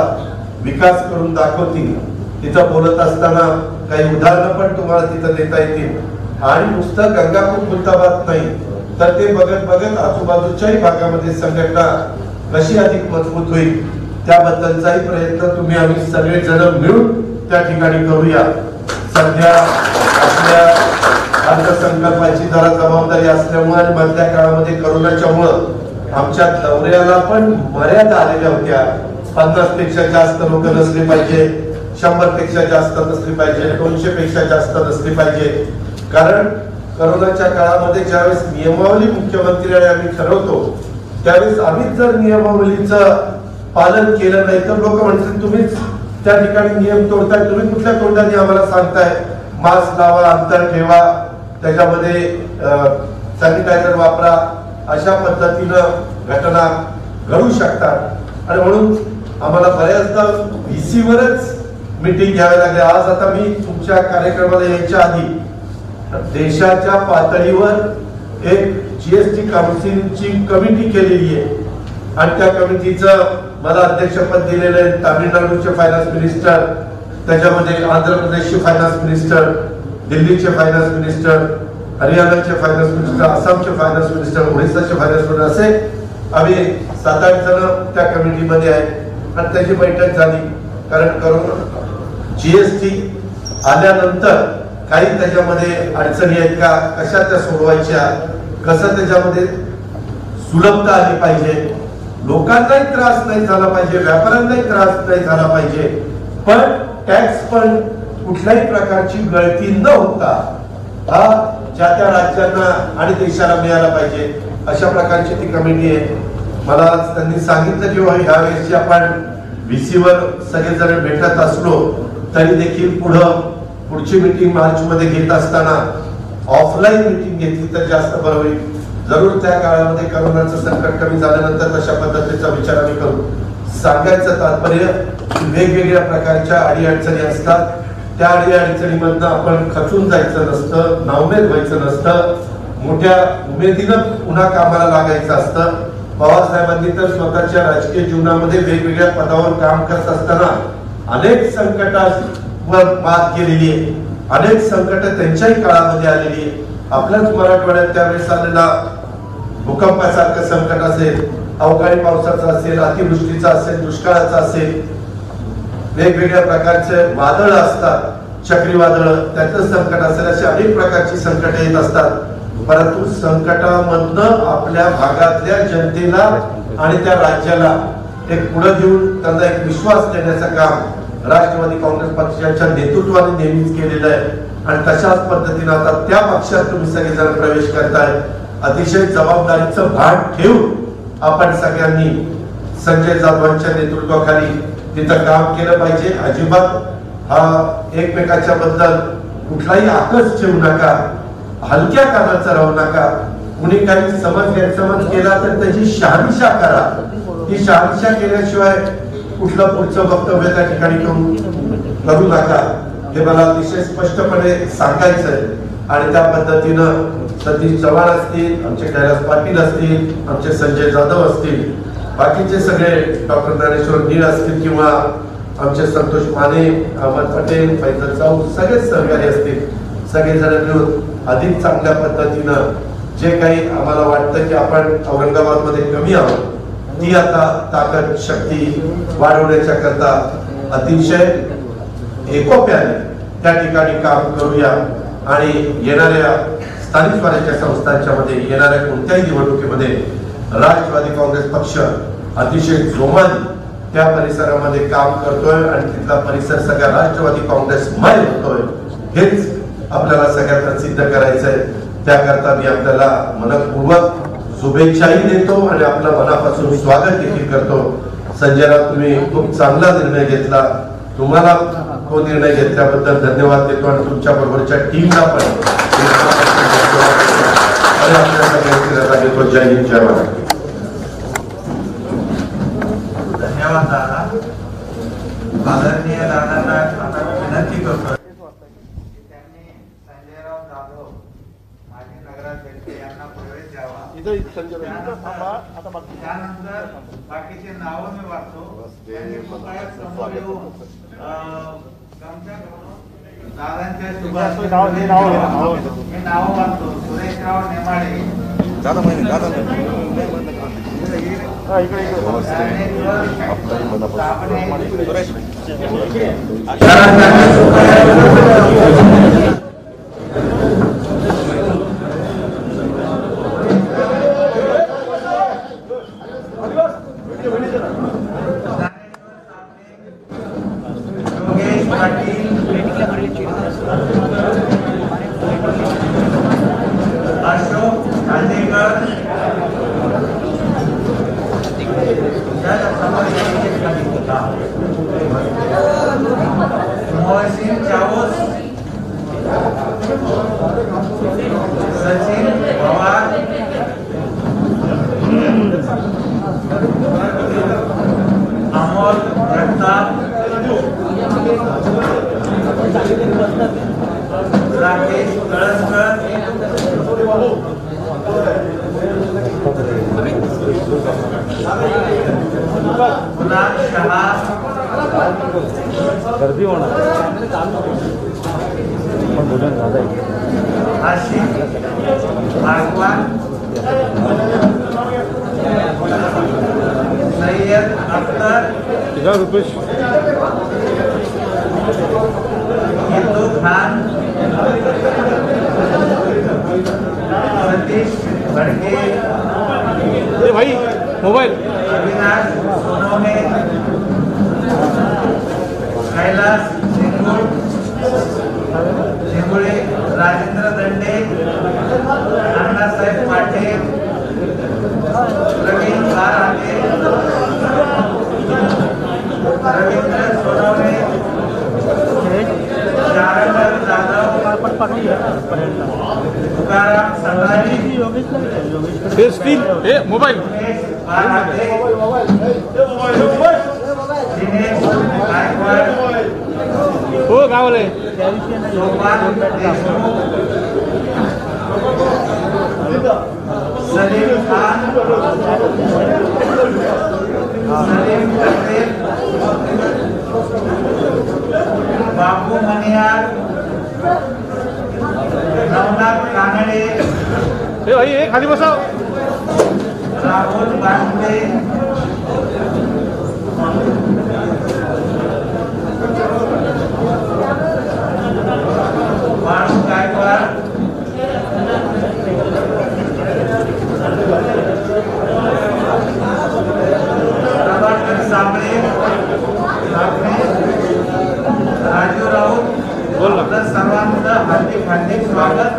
विकास करून दाखवतील. तिथं बोलत असताना काही उदाहरणं पण तुम्हाला तिथं देता येतील. आणि नुसतं गंगापूर खुलताबाद नाही तर ते बघत बघत आजूबाजूच्याही भागामध्ये संघटना कशी अधिक मजबूत होईल त्याबद्दलचाही प्रयत्न तुम्ही आम्ही सगळे जण मिळून त्या ठिकाणी करूया. सध्या आपल्या अर्थसंकल्पाची जरा जबाबदारी असल्यामुळे आणि मधल्या काळामध्ये करोनाच्यामुळं आमच्या दौऱ्याला पण मर्यादा आलेल्या होत्या. 50 पेक्षा जास्त लोक नसले पाहिजे, 100 पेक्षा जास्त नसली पाहिजे, 200 पेक्षा जास्त नसली पाहिजे. कारण करोनाच्या काळामध्ये ज्यावेळेस नियमावली मुख्यमंत्री आणि आम्ही ठरवतो त्यावेळेस आम्हीच जर नियमावलीचं पालन केलं नाही तर लोक म्हणतील तुम्हीच त्या ठिकाणी नियम तोडताय, तुम्ही कुठल्या तोंडाने आम्हाला सांगताय मास्क लावा, अंतर ठेवा, त्याच्यामध्ये सॅनिटायझर वापरा, अशा पद्धतीनं घटना घडू शकतात. आणि म्हणून आम्हाला बऱ्याचदा VC वरच मीटिंग घ्यावी लागली. आज आता मी तुमच्या कार्यक्रमाला यायच्या आधी देशाच्या पातळीवर एक GST काउन्सिलची कमिटी केलेली आहे आणि त्या कमिटीचं मला अध्यक्षपद दिलेलं आहे. तामिळनाडूचे फायनान्स मिनिस्टर, त्याच्यामध्ये आंध्र प्रदेशचे फायनान्स मिनिस्टर, दिल्लीचे फायनान्स मिनिस्टर, हरियाणाचे फायनान्स मिनिस्टर, आसामचे फायनान्स मिनिस्टर, ओडिसाचे फायनान्स मिनिस्टर, असे आम्ही 7-8 जण त्या कमिटीमध्ये आहेत आणि त्याची बैठक झाली. कारण करोना GST आल्यानंतर काही त्याच्यामध्ये अडचणी आहेत का, कशा त्या सोडवायच्या, कसं त्याच्यामध्ये सुलभता आली पाहिजे, लोकांनाही त्रास नाही झाला पाहिजे, व्यापाऱ्यांनाही त्रास नाही झाला पाहिजे, पण टॅक्स पण कुठल्याही प्रकारची गळती न होता हा ज्या त्या राज्यांना आणि देशाला मिळाला पाहिजे, अशा प्रकारची ती कमिटी आहे. मला त्यांनी सांगितलं की ह्या वेळेस आपण VC वर सगळेजण भेटत असलो तरी देखील पुढची मीटिंग मार्च मध्ये घेत असताना ऑफलाईन मीटिंग घेतली तर जास्त बरं होईल. जरूर त्या काळामध्ये करोनाचं संकट कमी झाल्यानंतर तशा पद्धतीचा विचार आम्ही करू. सांगायचं तात्पर्य वेगवेगळ्या प्रकारच्या अडीअडचणी असतात, त्या अडीअडचणीमधनं आपण खचून जायचं नसतं, नाउमेद व्हायचं नसतं, मोठ्या उमेदीनं पुन्हा कामाला लागायचं असतं. पवार साहेबांनी तर स्वतःच्या राजकीय जीवनामध्ये वेगवेगळ्या पदावर काम करत असताना अनेक संकटावर मात केलेली आहे, अनेक संकट त्यांच्याही काळामध्ये आलेली आहे. आपल्याच मराठवाड्यात त्यावेळेस आलेला भूकंपासारखं संकट असेल, अवकाळी पावसाचं असेल, अतिवृष्टीचं असेल, दुष्काळाचं असेल, वेगवेगळ्या प्रकारचे वादळ असतात, चक्रीवादळ, त्याचं संकट असेल, अशी अनेक प्रकारची संकट येत असतात. परंतु संकटामधनं आपल्या भागातल्या जनतेला आणि त्या राज्याला एक पुढे घेऊन त्यांना एक विश्वास देण्याचं काम राष्ट्रवादी काँग्रेस पक्षाच्या नेतृत्वाने नेहमीच केलेलं आहे. आणि तशाच पद्धतीने आता त्या पक्षात तुम्ही सगळेजण प्रवेश करताय. अतिशय जबाबदारीचं भान ठेवून आपण सगळ्यांनी संजय जाधवांच्या नेतृत्वाखाली तिथं काम केलं पाहिजे. अजिबात हा एकमेकाच्या बद्दल कुठलाही आकस ठेवू नका, हलक्या कानाचा राहू नका. कुणी काही गैरसमज केला तर त्याची शहानिशा करा. ती शहानिशा केल्याशिवाय कुठलं पुढचं वक्तव्य त्या ठिकाणी करू नका, हे मला अतिशय स्पष्टपणे सांगायचं आहे. आणि त्या पद्धतीनं सतीश चव्हाण असतील, आमचे कैलास पाटील असतील, आमचे संजय जाधव असतील, बाकीचे सगळे डॉक्टर ज्ञानेश्वर नीळ असतील किंवा आमचे संतोष माने, अहमद पटेल, फैजल चौक, सगळेच सहकारी असतील, सगळेजण मिळून अधिक चांगल्या पद्धतीनं जे काही आम्हाला वाटतं की आपण औरंगाबादमध्ये कमी आहोत ती आता ताकद शक्ती वाढवण्याच्या करता अतिशय एकोप्याने त्या ठिकाणी काम करूया. आणि येणाऱ्या स्थानिक स्वराज्य संस्थांच्या मध्ये येणाऱ्या कोणत्याही निवडणुकीमध्ये राष्ट्रवादी काँग्रेस पक्ष अतिशय जोमाने त्या परिसरामध्ये काम करतोय आणि तिथला परिसर सगळा राष्ट्रवादी काँग्रेसमय होतोय, हेच आपल्याला सगळ्यांना सिद्ध करायचंय. त्याकरता मी आपल्याला मनपूर्वक शुभेच्छाही देतो आणि आपलं मनापासून स्वागत देखील करतो. संजयराव, तुम्ही खूप चांगला निर्णय घेतला, तुम्हाला तो निर्णय घेतल्याबद्दल धन्यवाद देतो आणि तुमच्या बरोबरच्या टीमला पण आपल्या सगळ्यांची देतो. जय हिंद, जय महाराष्ट्र. धन्यवाद दादा. आदरणीय दादांना आता विनंती करतो त्यांनी संजयराव जाधव माजी नगराध्यक्ष यांना प्रवेश द्यावा. त्यानंतर बाकीचे नावं मी वाचतो. त्यांनी समोर येऊन गमछा घालून दादांच्या शुभाशय मी नाव वाचतो. सुरेशराव नेमाडे, योगेश पाटील, अशोक खांडेकर, मोहसिन चावस, सचिन पवार, अमोल जगताप, राकेश कळसकर, गुलाब शहा, गर्दी होणार, आशिष भागवान, सैयद अख्तर, हिंदू खान, सतीश भड़के, भाई मोबाइल, अविनाश सोनोने, कैलास शेंगुळे, राजेंद्र दंडे, अण्णासाहेब पाटील, प्रवीण बाराटे, रवींद्र सोनवणे, शारंग जाधव, तुकाराम सदानी, मोबाइल बाराटे, दिनेश गायकवाड, हो गावले सोपान देशमुख, सलीम खान, सलीम पटेल, बाबू मनियार, नवनाथ कानडे, भाई एक खाली बसाव, राहुल बांडे, बाळू गायकवाड, प्रभाकर साबळे, राजू राऊत, आपलं सर्वांचं हार्दिक हार्दिक स्वागत.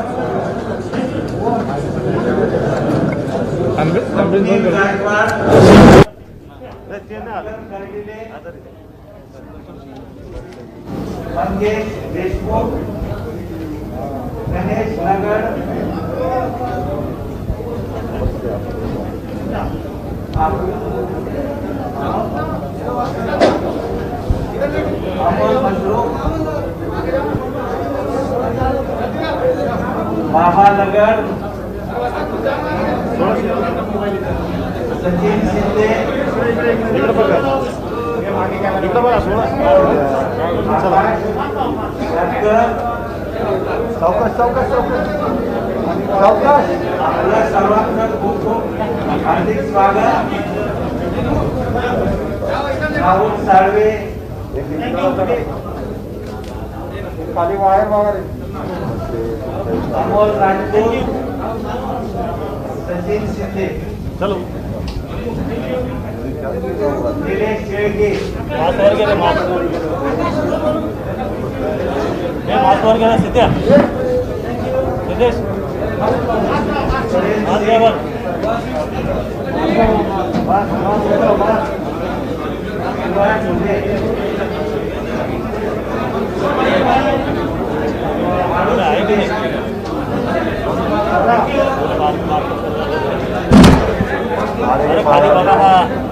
सुनील गायकवाड, मंगेश देशमुख, गणेश नगर, अमोल मशरूम, बाबा नगर, सचिन शिंदे, आपलं सर्वांचं खूप खूप हार्दिक स्वागत. राहुल साळवे, अमोल राजपूत, सचिन शिंदे, चलो निलेश शेळके, सिद्ध्या सिद्धेश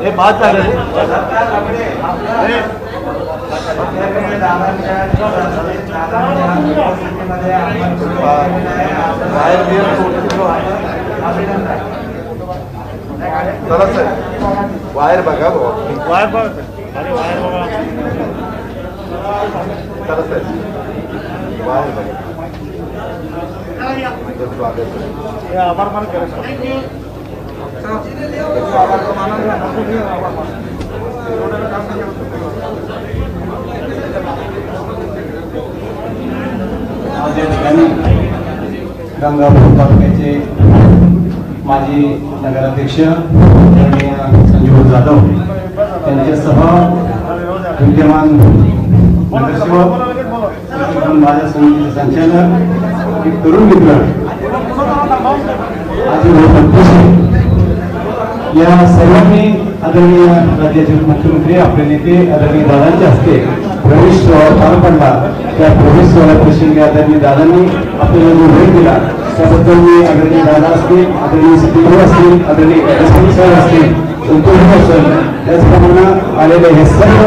हे बात झालं चला सर वायर बघा वायर बघा वायर बघा चला सर आभार मान करें आज या ठिकाणी गंगापूर तालुक्याचे माजी नगराध्यक्ष संजीव जाधव त्यांच्यासह विद्यमान नगरसेवक बाजार समितीचे संचालक एक तरुण मित्र या सर्वांनी आदरणीय राज्याचे मुख्यमंत्री आपले नेते आदरणीय दादांच्या हस्ते प्रवेश सोहळा पार पडला. त्या प्रवेश सोहळ्या प्रसंगी आदरणीय दादांनी आपल्याला जो भेट दिला त्याबद्दल मी आदरणीय दादा असतील, आदरणीय सतीभाऊ असतील, आदरणीय सर असतील, संतोष असेल, त्याचप्रमाणे आलेले हे सर्व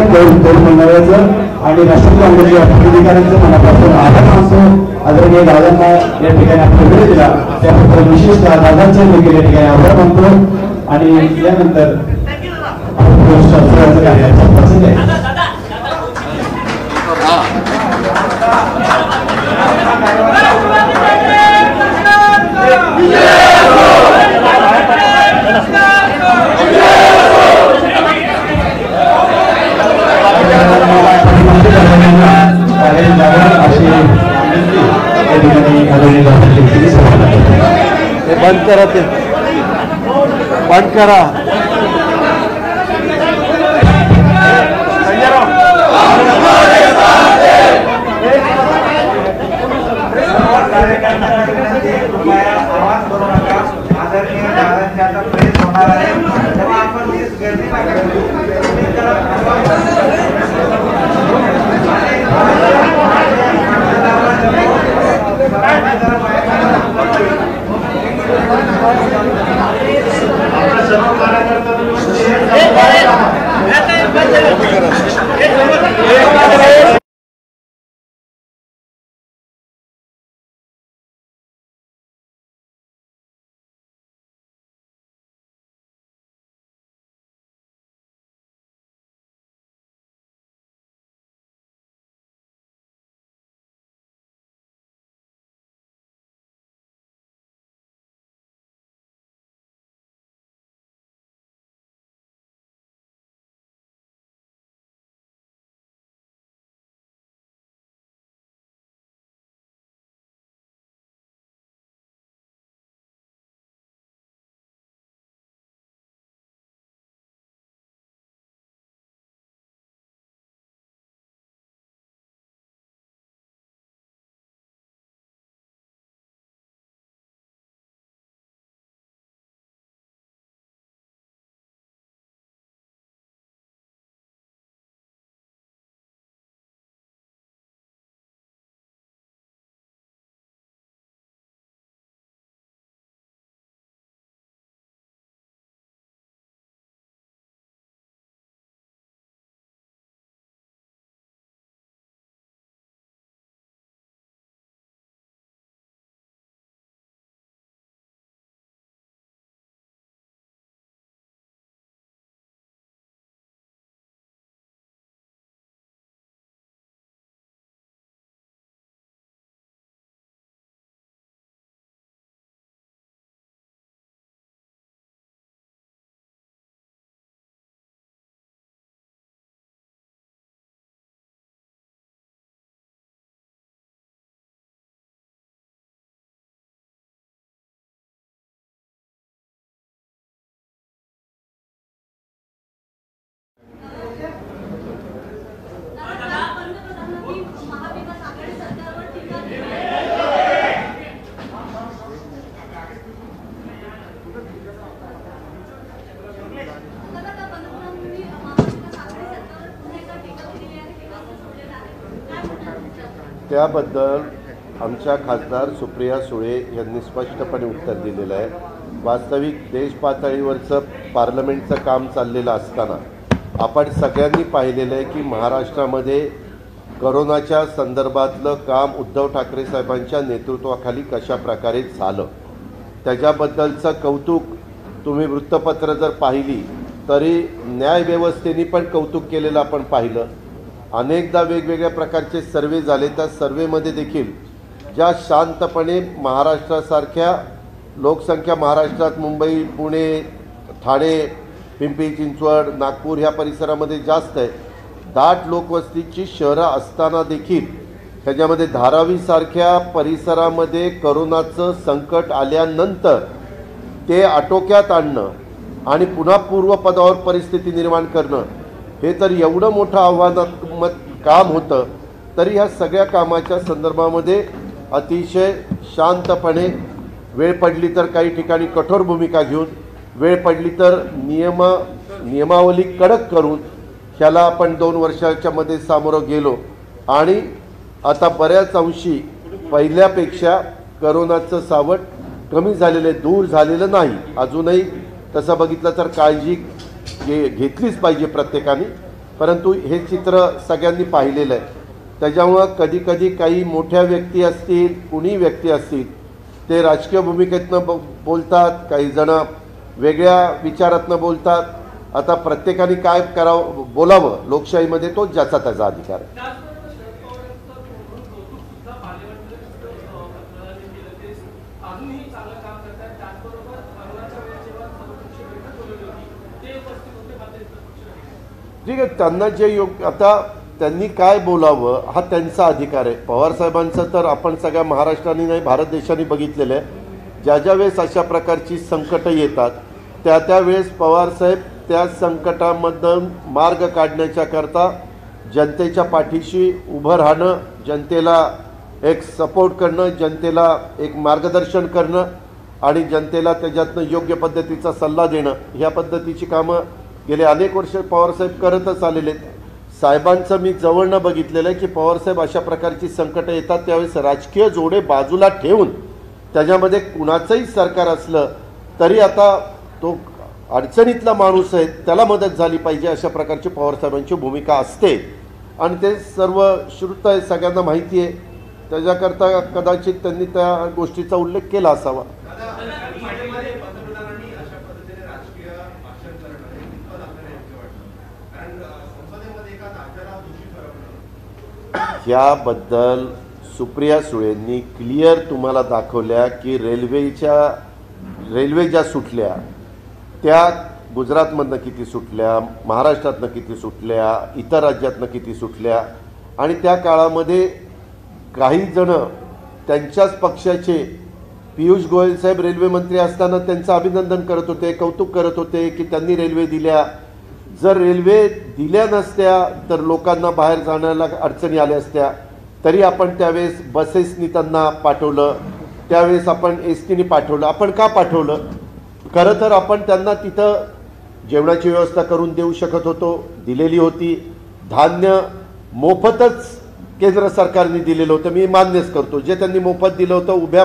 तरुण मंडळाचं आणि राष्ट्रवादी काँग्रेसच्या पदाधिकाऱ्यांचं मनापासून आभार मानतो. आदरणीय दादांना या ठिकाणी आपण भेट दिला त्याबद्दल विशेषतः दादांचे देखील या ठिकाणी आभार मानतो. आणि यानंतर कार्याचा प्रसंग आहे. बंद करा ते बंद करा. आवाज करू नका. आदरणीय दादांची आता प्रेस होणार आहे तेव्हा आपण गर्दी त्याबद्दल आमच्या खासदार सुप्रिया सुळे यांनी स्पष्टपणे उत्तर दिलेलं आहे. वास्तविक देश पातळीवरचं पार्लमेंटचं काम चाललेलं असताना आपण सगळ्यांनी पाहिलेलं आहे की महाराष्ट्रामध्ये कोरोनाच्या संदर्भातलं काम उद्धव ठाकरे साहेबांच्या नेतृत्वाखाली कशा प्रकारे झालं त्याच्याबद्दलचं कौतुक तुम्ही वृत्तपत्र जर पाहिली तरी न्यायव्यवस्थेने पण कौतुक केलेलं आपण पाहिलं. अनेकदा वेगवेगळ्या प्रकारचे सर्वे झाले. त्या सर्वेमध्ये देखील ज्या शांतपणे महाराष्ट्रासारख्या लोकसंख्या महाराष्ट्रात मुंबई, पुणे, ठाणे, पिंपरी चिंचवड, नागपूर ह्या परिसरामध्ये जास्त आहे. दाट लोकवस्तीची शहरं असताना देखील ह्याच्यामध्ये धारावीसारख्या परिसरामध्ये करोनाचं संकट आल्यानंतर ते आटोक्यात आणणं आणि पुन्हा पूर्वपदावर परिस्थिती निर्माण करणं हे तर एवढं मोठं आव्हानात्मक काम होतं. तरी ह्या सगळ्या कामाच्या संदर्भामध्ये अतिशय शांतपणे वेळ पडली तर काही ठिकाणी कठोर भूमिका घेऊन, वेळ पडली तर नियमावली कडक करून ह्याला आपण 2 वर्षाच्या मध्ये सामोरं गेलो आणि आता बऱ्याच अंशी पहिल्यापेक्षा करोनाचं सावट कमी झालेलं आहे, दूर झालेलं नाही. अजूनही तसं बघितलं तर काळजी घेतलीच पाहिजे प्रत्येकाने, परंतु हे चित्र सगळ्यांनी पाहिलेलं आहे. त्याच्यामुळं कधी कधी काही मोठ्या व्यक्ती असतील, कुणी व्यक्ती असतील, ते राजकीय भूमिकेतनं बोलतात, काही जण वेगळ्या विचारातनं बोलतात. आता प्रत्येकाने काय करावं, बोलावं लोकशाहीमध्ये, तोच ज्याचा त्याचा अधिकार आहे. ठीक आहे, त्यांना जे योग्य, आता त्यांनी काय बोलावं हा त्यांचा अधिकार आहे. पवारसाहेबांचं तर आपण सगळ्या महाराष्ट्राने नाही भारत देशाने बघितलेलं आहे. ज्या ज्या वेळेस अशा प्रकारची संकटं येतात त्या त्यावेळेस पवारसाहेब त्या संकटामधून मार्ग काढण्याच्या करता जनतेच्या पाठीशी उभं राहणं, जनतेला एक सपोर्ट करणं, जनतेला एक मार्गदर्शन करणं आणि जनतेला त्याच्यातनं योग्य पद्धतीचा सल्ला देणं, ह्या पद्धतीची कामं गेले अनेक वर्ष पवारसाहेब करतच आलेले आहेत. साहेबांचं मी जवळनं बघितलेलं आहे की पवारसाहेब अशा प्रकारची संकटं येतात त्यावेळेस राजकीय जोडे बाजूला ठेवून, त्याच्यामध्ये कुणाचंही सरकार असलं तरी आता तो अडचणीतला माणूस आहे, त्याला मदत झाली पाहिजे, अशा प्रकारची पवारसाहेबांची भूमिका असते आणि ते सर्व श्रुत आहे, सगळ्यांना माहिती आहे. त्याच्याकरता कदाचित त्यांनी त्या गोष्टीचा उल्लेख केला असावा. याबद्दल सुप्रिया सुळेंनी क्लिअर तुम्हाला दाखवल्या की रेल्वे ज्या सुटल्या त्या गुजरातमधनं किती सुटल्या, महाराष्ट्रातनं किती सुटल्या, इतर राज्यातनं किती सुटल्या आणि त्या काळामध्ये काही जण त्यांच्याच पक्षाचे पियुष गोयल साहेब रेल्वे मंत्री असताना त्यांचं अभिनंदन करत होते, कौतुक करत होते की त्यांनी रेल्वे दिल्या. जर रेल्वे दिल्या नसत्या तर लोकांना बाहेर जाण्याला अडचणी आल्या असत्या. तरी आपण त्यावेळेस बसेसनी त्यांना पाठवलं, त्यावेळेस आपण एसटीने पाठवलं. आपण का पाठवलं? खरं तर आपण त्यांना तिथं जेवणाची व्यवस्था करून देऊ शकत होतो, दिलेली होती. धान्य मोफतच केंद्र सरकारने दिलेलं होतं, मी मान्यच करतो. जे त्यांनी मोफत दिलं होतं उभ्या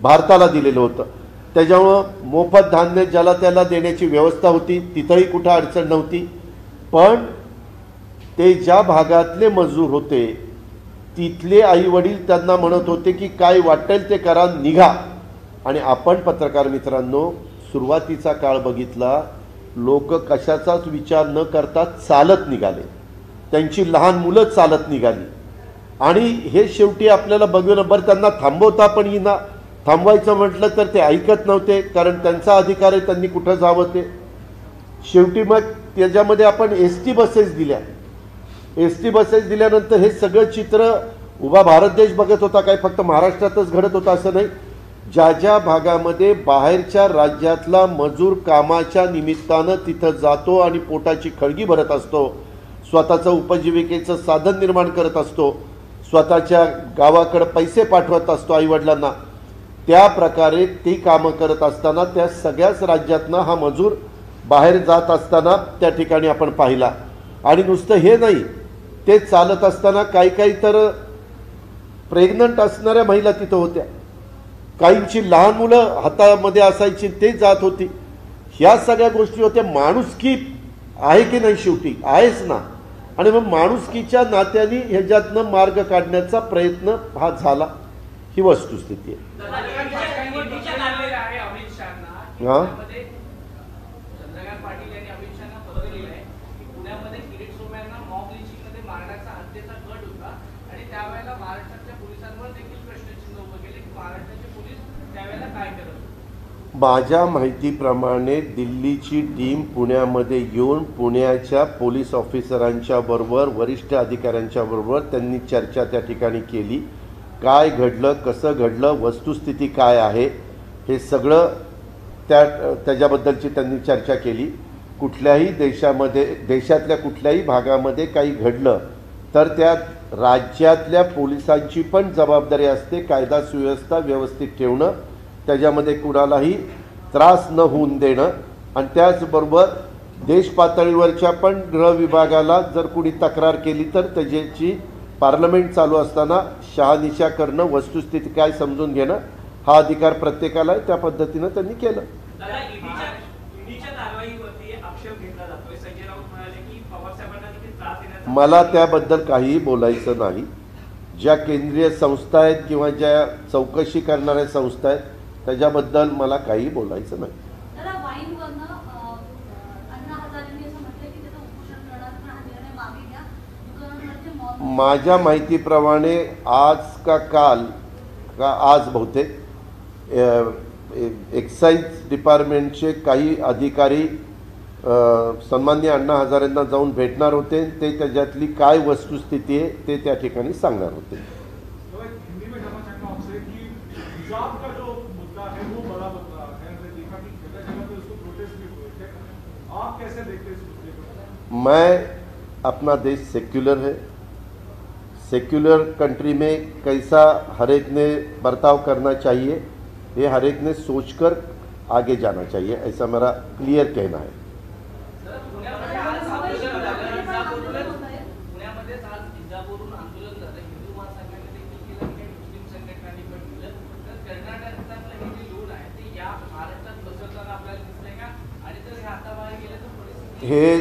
भारताला दिलेलं होतं, त्याच्यामुळं मोफत धान्य ज्याला त्याला देण्याची व्यवस्था होती, तिथंही कुठं अडचण नव्हती. पण ते ज्या भागातले मजूर होते तिथले आईवडील त्यांना म्हणत होते की काय वाटेल ते करा, निघा. आणि आपण पत्रकार मित्रांनो सुरुवातीचा काळ बघितला, लोक कशाचाच विचार न करता चालत निघाले, त्यांची लहान मुलं चालत निघाली. आणि हे शेवटी आपल्याला बघून बरं त्यांना थांबवता पण येईना, थांबवायचं म्हटलं तर ते ऐकत नव्हते, कारण त्यांचा अधिकार आहे, त्यांनी कुठं जावं ते. शेवटी मग त्याच्यामध्ये आपण एस टी बसेस दिल्या. एस टी बसेस दिल्यानंतर हे सगळं चित्र उभा भारत देश बघत होता. काय फक्त महाराष्ट्रातच घडत होतं असं नाही. ज्या ज्या भागामध्ये बाहेरच्या राज्यातला मजूर कामाच्या निमित्तानं तिथं जातो आणि पोटाची खळगी भरत असतो, स्वतःचं उपजीविकेचं साधन निर्माण करत असतो, स्वतःच्या गावाकडे पैसे पाठवत असतो आईवडिलांना, त्या प्रकारे ती कामं करत असताना त्या सगळ्याच राज्यातनं हा मजूर बाहेर जात असताना त्या ठिकाणी आपण पाहिला. आणि नुसतं हे नाही, ते चालत असताना काही तर प्रेग्नंट असणाऱ्या महिला तिथं होत्या, काहींची लहान मुलं हातामध्ये असायची, ते जात होती. ह्या सगळ्या गोष्टी होत्या. माणुसकी आहे की नाही? शेवटी आहेच ना. आणि मग माणुसकीच्या नात्याने ह्याच्यातनं मार्ग काढण्याचा प्रयत्न हा झाला, ही वस्तुस्थिती आहे. हा, मारण्याचा हत्येचा कट होता आणि त्यावेळेला महाराष्ट्रातल्या पोलिसांवर देखील प्रश्नचिन्ह उभं केले की महाराष्ट्राचे पोलीस त्यावेळेला काय करत होते. माझ्या माहितीप्रमाणे दिल्लीची टीम पुण्यामध्ये येऊन पुण्याच्या पोलीस ऑफिसरांच्या बरोबर वरिष्ठ अधिकाऱ्यांच्या बरोबर त्यांनी चर्चा त्या ठिकाणी केली. काय घडलं, कसं घडलं, वस्तुस्थिती काय आहे हे सगळं त्याच्याबद्दलची त्यांनी चर्चा केली. कुठल्याही देशातल्या कुठल्याही भागामध्ये काही घडलं तर त्या राज्यातल्या पोलिसांची पण जबाबदारी असते कायदा सुव्यवस्था व्यवस्थित ठेवणं, त्याच्यामध्ये कुणालाही त्रास न होऊन देणं आणि त्याचबरोबर देश पातळीवरच्या पण गृह विभागाला जर कुणी तक्रार केली तर त्याची पार्लमेंट चालू असताना शहानिशा करणं, वस्तुस्थिती काय समजून घेणं हा अधिकार प्रत्येकाला आहे. त्या पद्धतीनं त्यांनी केलं. मला त्याबद्दल काहीही बोलायचं नाही. ज्या केंद्रीय संस्था आहेत किंवा ज्या चौकशी करणाऱ्या संस्था आहेत त्याच्याबद्दल मला काही बोलायचं नाही. माझ्या माहितीप्रमाणे आज का काल का आज बहुतेक एक्साईज डिपार्टमेंटचे काही अधिकारी सन्माननीय अण्णा हजारेंना जाऊन भेटणार होते. ते त्याच्यातली काय वस्तुस्थिती आहे ते त्या ठिकाणी सांगणार होते. मैं अपना देश सेक्युलर है. सेक्युलर कंट्री में कैसा हर एक ने बर्ताव करना चाहिए ये हर एक ने सोचकर आगे जाना चाहिए, ऐसा मेरा क्लियर कहना है. हे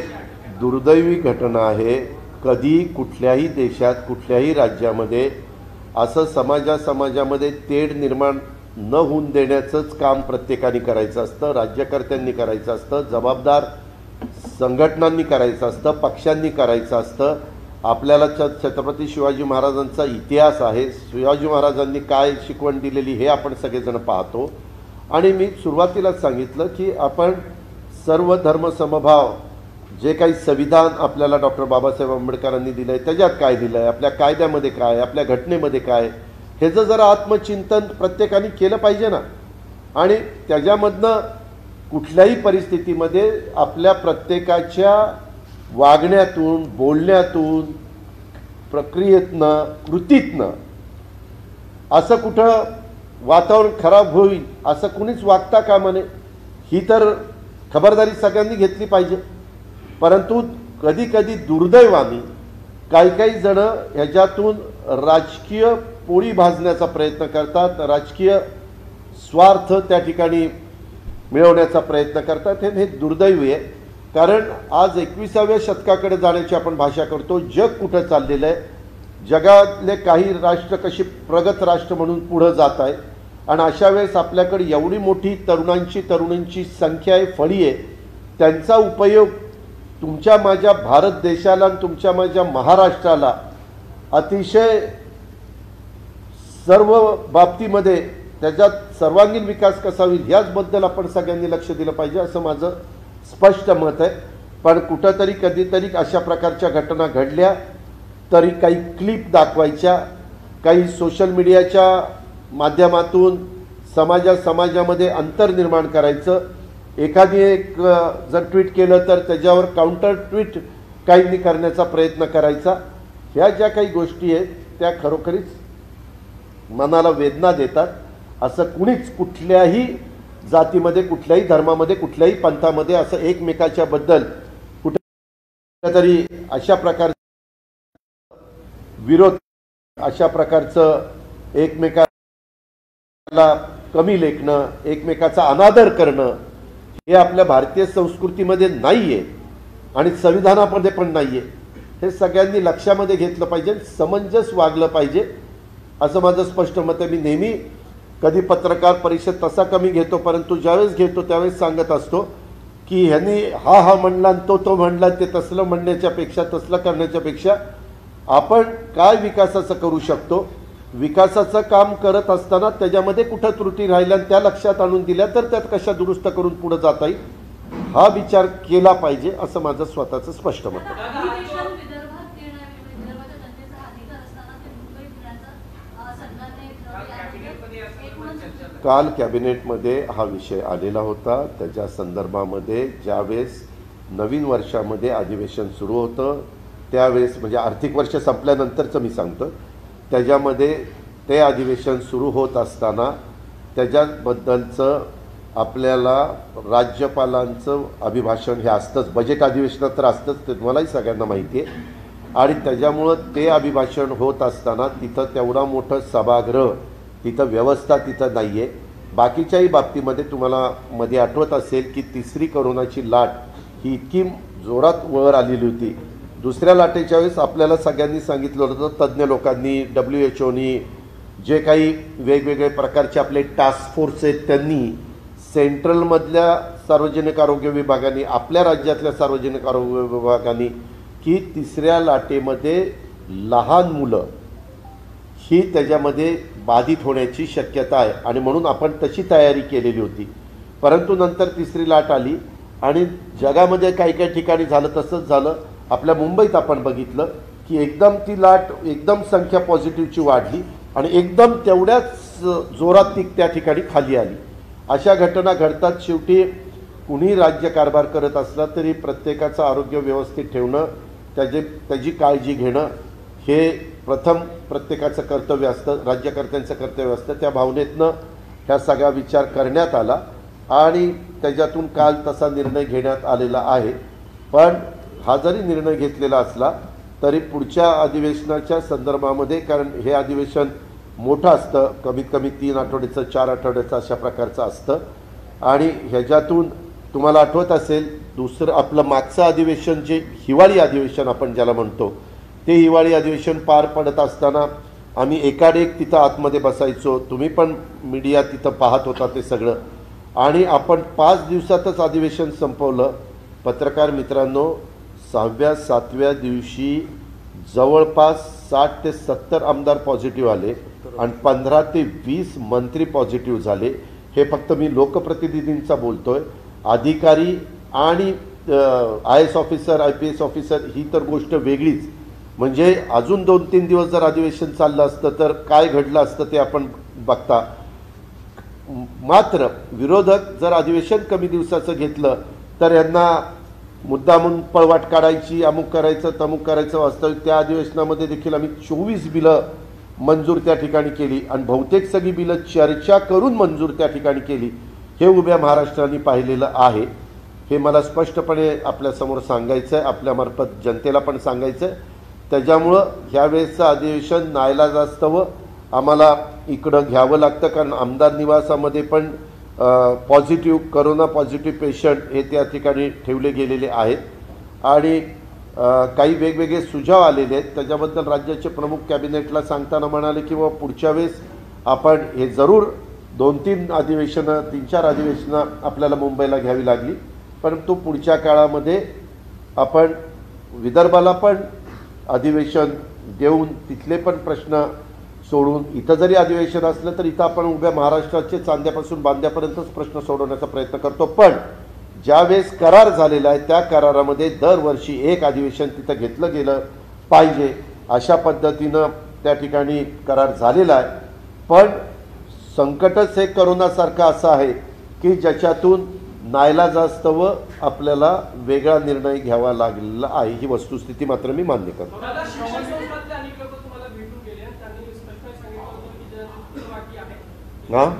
दुर्दैवी घटना आहे. कधी कुठल्याही देशात कुठल्याही राज्यामध्ये असं समाजामध्ये तेढ निर्माण न होऊन देण्याचंच काम प्रत्येकाने करायचं असतं, राज्यकर्त्यांनी करायचं असतं, जबाबदार संघटनांनी करायचं असतं, पक्षांनी करायचं असतं. आपल्याला छत्रपती शिवाजी महाराजांचा इतिहास आहे, शिवाजी महाराजांनी काय शिकवण दिलेली हे आपण सगळेजण पाहतो. आणि मी सुरुवातीलाच सांगितलं की आपण सर्व धर्म समभाव जे काही संविधान आपल्याला डॉक्टर बाबासाहेब आंबेडकरांनी दिलं आहे त्याच्यात काय दिलं आहे, आपल्या कायद्यामध्ये काय, आपल्या घटनेमध्ये काय, ह्याचं जरा आत्मचिंतन प्रत्येकाने केलं पाहिजे ना. आणि त्याच्यामधनं कुठल्याही परिस्थितीमध्ये आपल्या प्रत्येकाच्या वागण्यातून, बोलण्यातून, प्रक्रियेतनं, कृतीतनं असं कुठं वातावरण खराब होईल असं कुणीच वागता कामा नये. ही तर खबरदारी सगळ्यांनी घेतली पाहिजे. परंतु कधी कधी दुर्दैवाने काही जण ह्याच्यातून राजकीय पोळी भाजण्याचा प्रयत्न करतात, राजकीय स्वार्थ त्या ठिकाणी मिळवण्याचा प्रयत्न करतात. हे दुर्दैवी आहे. कारण आज 21व्या शतकाकडे जाण्याची आपण भाषा करतो. जग कुठं चाललेलं आहे, जगातले काही राष्ट्र कशी प्रगत राष्ट्र म्हणून पुढं जात आहे आणि अशा वेळेस आपल्याकडे एवढी मोठी तरुणांची संख्या आहे, फळी आहे. त्यांचा उपयोग तुमच्या माझ्या भारत देशाला आणि तुमच्या माझ्या महाराष्ट्राला अतिशय सर्व बाबतीमध्ये त्याच्यात सर्वांगीण विकास कसा होईल याचबद्दल आपण सगळ्यांनी लक्ष दिलं पाहिजे असं माझं स्पष्ट मत आहे. पण कुठंतरी कधीतरी अशा प्रकारच्या घटना घडल्या तरी काही क्लिप दाखवायच्या, काही सोशल मीडियाच्या माध्यमातून समाजामध्ये अंतर निर्माण करायचं. एखादी एक जर ट्विट केलं तर त्याच्यावर काउंटर ट्विट काहींनी करण्याचा प्रयत्न करायचा. ह्या ज्या काही गोष्टी आहेत त्या खरोखरीच मनाला वेदना देतात. असं कुणीच कुठल्याही जातीमध्ये, कुठल्याही धर्मामध्ये, कुठल्याही पंथामध्ये असं एकमेकाच्या बद्दल कुठेतरी अशा प्रकारचा विरोध, अशा प्रकारचं एकमेकाला कमी लेखणं, एकमेकाचा अनादर करणं हे आपल्या भारतीय संस्कृतीमध्ये नाही आहे आणि संविधानामध्ये पण नाही आहे. हे सगळ्यांनी लक्षामध्ये घेतलं पाहिजे, समंजस वागलं पाहिजे असं माझं स्पष्ट मत आहे. मी नेहमी कधी पत्रकार परिषद तसा कमी घेतो, परंतु ज्यावेळेस घेतो त्यावेळेस सांगत असतो की ह्यांनी हा म्हणला आणि तो म्हणला, ते तसलं म्हणण्याच्या पेक्षा, तसलं करण्याच्या पेक्षा आपण काय विकासाचं करू शकतो, विकासाचं काम करत असताना त्याच्यामध्ये कुठं त्रुटी राहिल्या त्या लक्षात आणून दिल्या तर त्यात कशा दुरुस्त करून पुढे जाता येईल हा विचार केला पाहिजे असं माझं स्वतःचं स्पष्ट मत आहे. काल कॅबिनेटमध्ये हा विषय आलेला होता. त्याच्या संदर्भामध्ये ज्यावेळेस नवीन वर्षामध्ये अधिवेशन सुरू होतं त्यावेळेस म्हणजे आर्थिक वर्ष संपल्यानंतरचं मी सांगतो, त्याच्यामध्ये ते अधिवेशन सुरू होत असताना त्याच्याबद्दलचं आपल्याला राज्यपालांचं अभिभाषण हे असतंच, बजेट अधिवेशनात तर असतंच, ते तुम्हालाही सगळ्यांना माहिती आहे. आणि त्याच्यामुळं ते अभिभाषण होत असताना तिथं तेवढा मोठं सभागृह, तिथं व्यवस्था तिथं नाही आहे. बाकीच्याही बाबतीमध्ये तुम्हाला मध्ये आठवत असेल की तिसरी कोरोनाची लाट ही इतकी जोरात वर आलेली होती. दुसऱ्या लाटेच्या वेळेस आपल्याला सगळ्यांनी सांगितलं होतं, तज्ज्ञ लोकांनी, WHOनी, जे काही वेगवेगळे प्रकारचे आपले टास्क फोर्स आहेत त्यांनी, सेंट्रलमधल्या सार्वजनिक आरोग्य विभागाने, आपल्या राज्यातल्या सार्वजनिक आरोग्य विभागाने की तिसऱ्या लाटेमध्ये लहान मुलं ही त्याच्यामध्ये बाधित होण्याची शक्यता आहे आणि म्हणून आपण तशी तयारी केलेली होती. परंतु नंतर तिसरी लाट आली आणि जगामध्ये काही काही ठिकाणी झालं तसंच झालं. आपल्या मुंबईत आपण बघितलं की एकदम ती लाट, एकदम संख्या पॉझिटिव्हची वाढली आणि एकदम तेवढ्याच जोरात ती त्या ठिकाणी खाली आली. अशा घटना घडतात. शेवटी कुणी राज्यकारभार करत असला तरी प्रत्येकाचं आरोग्य व्यवस्थित ठेवणं, त्याची काळजी घेणं हे प्रथम प्रत्येकाचं कर्तव्य असतं, राज्यकर्त्यांचं कर्तव्य असतं. त्या भावनेतनं ह्या सगळा विचार करण्यात आला आणि त्याच्यातून काल तसा निर्णय घेण्यात आलेला आहे. पण हा जरी निर्णय घेतलेला असला तरी पुढच्या अधिवेशनाच्या संदर्भामध्ये, कारण हे अधिवेशन मोठं असतं, कमीत कमी 3 आठवड्याचं 4 आठवड्याचं अशा प्रकारचं असतं आणि ह्याच्यातून तुम्हाला आठवत असेल दुसरं आपलं मागचं अधिवेशन जे हिवाळी अधिवेशन आपण ज्याला म्हणतो, ते हिवाळी अधिवेशन पार पडत असताना आम्ही एकाडेक तिथं आतमध्ये बसायचो. तुम्ही पण मीडिया तिथं पाहत होता ते सगळं आणि आपण 5 दिवसातच अधिवेशन संपवलं. पत्रकार मित्रांनो, 6व्या 7व्या दिवशी जवळपास 60 ते 70 आमदार पॉझिटिव्ह आले आणि 15 ते 20 मंत्री पॉझिटिव्ह झाले. हे फक्त मी लोकप्रतिनिधींचा बोलतोय. अधिकारी आणि IAS ऑफिसर, IPS ऑफिसर ही तर गोष्ट वेगळीच. म्हणजे अजून 2-3 दिवस जर अधिवेशन चाललं असतं तर काय घडलं असतं ते आपण बघता. मात्र विरोधक जर अधिवेशन कमी दिवसाचं घेतलं तर यांना मुद्दामून पळवाट काढायची, अमुक करायचं तमुक करायचं. वास्तविक त्या अधिवेशनामध्ये देखील आम्ही 24 बिलं मंजूर त्या ठिकाणी केली आणि बहुतेक सगळी बिलं चर्चा करून मंजूर त्या ठिकाणी केली. हे उभ्या महाराष्ट्राने पाहिलेलं आहे. हे मला स्पष्टपणे आपल्यासमोर सांगायचं आहे, आपल्यामार्फत जनतेला पण सांगायचं आहे. त्याच्यामुळं ह्यावेळेसचं अधिवेशन नाईलाजास्तव आम्हाला इकडं घ्यावं लागतं, कारण आमदार निवासामध्ये पण पॉझिटिव्ह, कोरोना पॉझिटिव्ह पेशंट हे त्या ठिकाणी ठेवले गेलेले आहेत आणि काही वेगवेगळे सुझाव आलेले आहेत. त्याच्याबद्दल राज्याचे प्रमुख कॅबिनेटला सांगताना म्हणाले की बाबा पुढच्या वेळेस आपण हे जरूर 2-3 अधिवेशनं, 3-4 अधिवेशनं आपल्याला मुंबईला घ्यावी लागली, परंतु पुढच्या काळामध्ये आपण विदर्भाला पण अधिवेशन देऊन तिथले पण प्रश्न सोडून, इथं जरी अधिवेशन असलं तर इथं आपण उभ्या महाराष्ट्राचे चांद्यापासून बांद्यापर्यंतच प्रश्न सोडवण्याचा प्रयत्न करतो. पण ज्यावेळेस करार झालेला आहे त्या करारामध्ये दरवर्षी एक अधिवेशन तिथं घेतलं गेलं पाहिजे अशा पद्धतीनं त्या ठिकाणी करार झालेला आहे. पण संकटच हे करोनासारखं असं आहे की ज्याच्यातून नाईलाजास्तव आपल्याला वेगळा निर्णय घ्यावा लागलेला आहे. ही वस्तुस्थिती मात्र मी मान्य करतो. हां,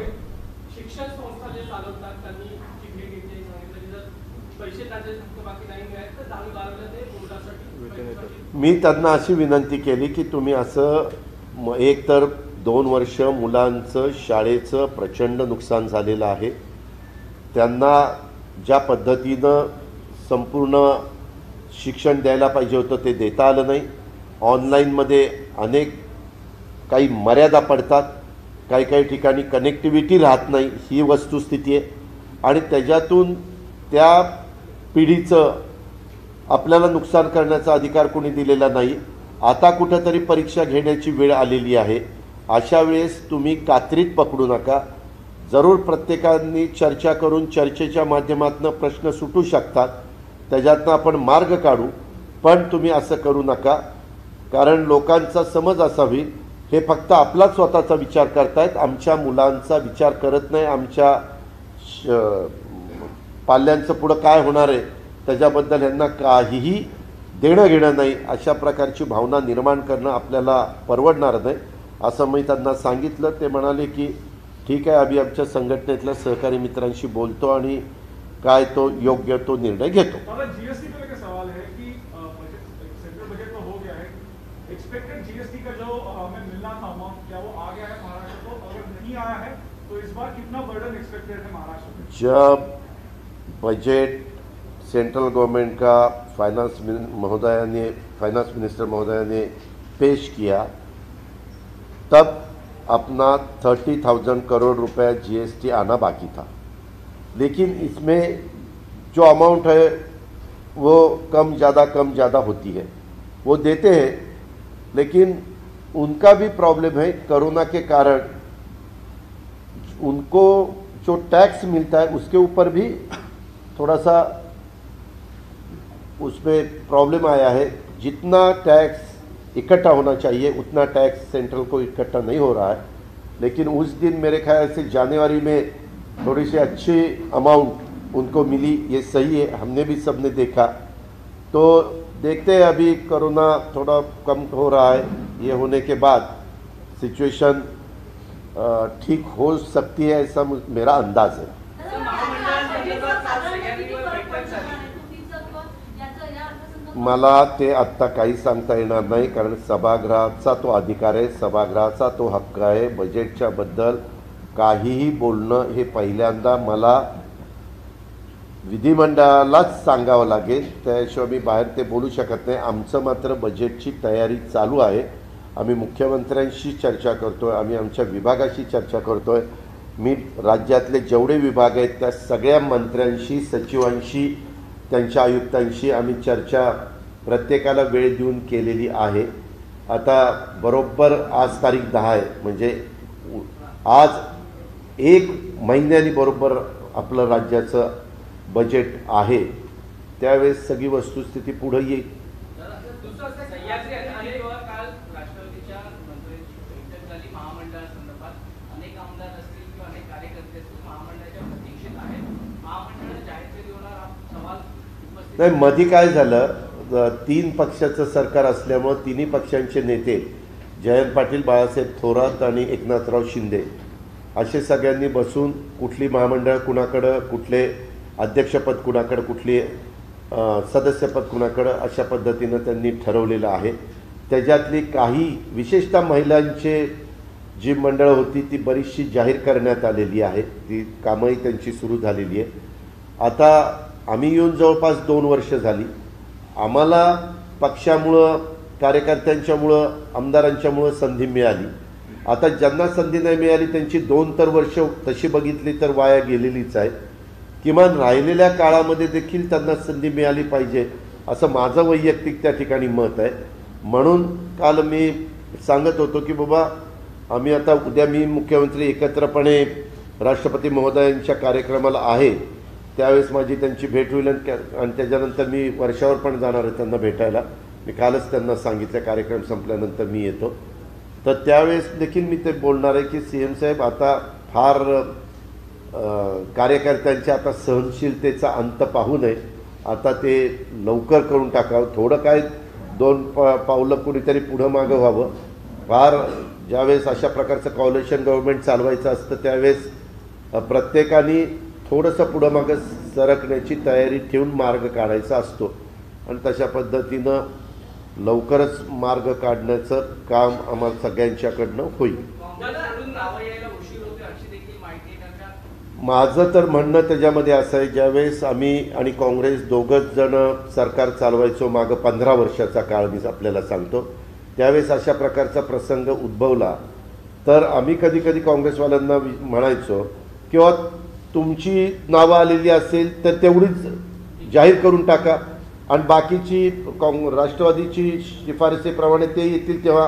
शिक्षण संस्था जे चालवतात त्यांनी चिठ्ठी घेतली, सांगितलं जर पैसे त्याचे बाकी नाही मिळाले तर दारू दारूला ते बोर्डासाठी. मी त्यांना अशी विनंती केली की तुम्ही असं एक तर 2 वर्ष मुलांचं शाळेचं प्रचंड नुकसान झालेलं आहे. त्यांना ज्या पद्धतीनं संपूर्ण शिक्षण द्यायला पाहिजे होतं ते देता आलं नाही. ऑनलाईनमध्ये अनेक काही मर्यादा पडतात, काही काही ठिकाणी कनेक्टिव्हिटी राहत नाही, ही वस्तुस्थिती आहे. आणि त्याच्यातून त्या पिढीचं आपल्याला नुकसान करण्याचा अधिकार कोणी दिलेला नाही. आता कुठंतरी परीक्षा घेण्याची वेळ आलेली आहे. अशा वेळेस तुम्ही कात्रीत पकडू नका. जरूर प्रत्येकाने चर्चा करून चर्चेच्या माध्यमातून प्रश्न सुटू शकतात, त्याच्यातनं आपण मार्ग काढू. पण तुम्ही असं करू नका, कारण लोकांचा समज असा होईल हे फक्त आपला स्वतःचा विचार करतायत, आमच्या मुलांचा विचार करत नाही, आमच्या पाल्यांचं पुढं काय होणार आहे त्याच्याबद्दल यांना काहीही देणं घेणं नाही. अशा प्रकारची भावना निर्माण करणं आपल्याला परवडणार नाही असं मी त्यांना सांगितलं. ते म्हणाले की ठीक आहे, आम्ही आमच्या संघटनेतल्या सहकारी मित्रांशी बोलतो आणि काय तो योग्य तो निर्णय घेतो. जीएसटी को लेकर सवाल है कि सेंट्रल बजट में हो गया है, एक्सपेक्टेड जीएसटी का जो हमें मिलना था अमाउंट, क्या वो आ गया है महाराष्ट्र को? अगर नहीं आया है तो इस बार कितना बर्डन एक्सपेक्टेड है महाराष्ट्र में? जब बजट सेंट्रल गवर्नमेंट का फाइनेंस मिनिस्टर महोदया ने पेश किया तब अपना 30,000 करोड़ रुपए जीएसटी आना बाकी था, लेकिन इसमें जो अमाउंट है वो कम ज़्यादा होती है, वो देते हैं. लेकिन उनका भी प्रॉब्लम है, कोरोना के कारण उनको जो टैक्स मिलता है उसके ऊपर भी थोड़ा सा उसमें प्रॉब्लम आया है. जितना टैक्स इकट्ठा होना चाहिए उतना टैक्स सेंट्रल को इकट्ठा नहीं हो रहा है. लेकिन उस दिन मेरे ख्याल से जनवरी में थोड़ी सी अच्छी अमाउंट उनको मिली, ये सही है, हमने भी सबने देखा. तो देखते हैं, अभी कोरोना थोड़ा कम हो रहा है, ये होने के बाद सिचुएशन ठीक हो सकती है, ऐसा मेरा अंदाज है. मला ते आत्ता काही सांगता येणार नाही, कारण सभागृहाचा तो अधिकार आहे, सभागृहाचा तो हक्क आहे. बजेटच्या बद्दल काहीही बोलणं हे पहिल्यांदा मला विधिमंडळालाच सांगावं लागेल, त्याशिवाय मी बाहेर ते बोलू शकत नाही. आमचं मात्र बजेटची तयारी चालू आहे. आम्ही मुख्यमंत्र्यांशी चर्चा करतो आहे, आम्ही आमच्या विभागाशी चर्चा करतो आहे. मी राज्यातले जेवढे विभाग आहेत त्या सगळ्या मंत्र्यांशी, सचिवांशी, त्यांच्या आयुक्तांशी आम्ही चर्चा प्रत्येकाला वेळ देऊन केलेली आहे. आता बरोबर आज तारीख 10 आहे, म्हणजे आज 1 महिन्यानी बरोबर आपलं राज्याचं बजेट आहे, त्यावेळेस सगळी वस्तुस्थिती पुढे येईल. नाही, मध्ये काय झालं, 3 पक्षाचं सरकार असल्यामुळे तिन्ही पक्षांचे नेते जयंत पाटील, बाळासाहेब थोरात आणि एकनाथराव शिंदे असे सगळ्यांनी बसून कुठली महामंडळ कुणाकडं, कुठले अध्यक्षपद कुणाकडं, कुठली सदस्यपद कुणाकडं, अशा पद्धतीनं त्यांनी ठरवलेलं आहे. त्याच्यातली काही विशेषतः महिलांचे जी मंडळं होती ती बरीचशी जाहीर करण्यात आलेली आहे, ती कामही त्यांची सुरू झालेली आहे. आता आम्ही येऊन जवळपास 2 वर्ष झाली. आम्हाला पक्षामुळं, कार्यकर्त्यांच्यामुळं, आमदारांच्यामुळं संधी मिळाली. आता ज्यांना संधी नाही मिळाली त्यांची 2 तर वर्ष तशी बघितली तर वाया गेलेलीच आहे. किमान राहिलेल्या काळामध्ये देखील त्यांना संधी मिळाली पाहिजे असं माझं वैयक्तिक त्या ठिकाणी मत आहे. म्हणून काल मी सांगत होतो की बाबा आम्ही आता उद्या मी मुख्यमंत्री एकत्रपणे राष्ट्रपती महोदयांच्या कार्यक्रमाला आहे, त्यावेळेस माझी त्यांची भेट होईल आणि त्याच्यानंतर मी वर्षावर पण जाणार आहे त्यांना भेटायला. मी कालच त्यांना सांगितलं कार्यक्रम संपल्यानंतर मी येतो. तर त्यावेळेस देखील मी ते बोलणार आहे की CM साहेब आता फार कार्यकर्त्यांच्या आता सहनशीलतेचा अंत पाहू नये, आता ते लवकर करून टाकावं. थोडं काय 2 पावलं कुणीतरी पुढं मागं व्हावं. फार ज्यावेळेस अशा प्रकारचं कॉलिशन गव्हर्नमेंट चालवायचं असतं त्यावेळेस प्रत्येकाने थोडंसं पुढं मागं सरकण्याची तयारी ठेवून मार्ग काढायचा असतो आणि तशा पद्धतीनं लवकरच मार्ग काढण्याचं काम आम्हाला सगळ्यांच्याकडनं होईल. माझं तर म्हणणं त्याच्यामध्ये असं आहे, ज्यावेळेस आम्ही आणि काँग्रेस दोघंच जण सरकार चालवायचो मागं 15 वर्षाचा काळ मी आपल्याला सांगतो, त्यावेळेस अशा प्रकारचा प्रसंग उद्भवला तर आम्ही कधी कधी काँग्रेसवाल्यांना म्हणायचो किंवा तुमची नावं आलेली असेल तर तेवढीच जाहीर करून टाका, आणि बाकीची राष्ट्रवादीची शिफारसीप्रमाणे ते येतील तेव्हा,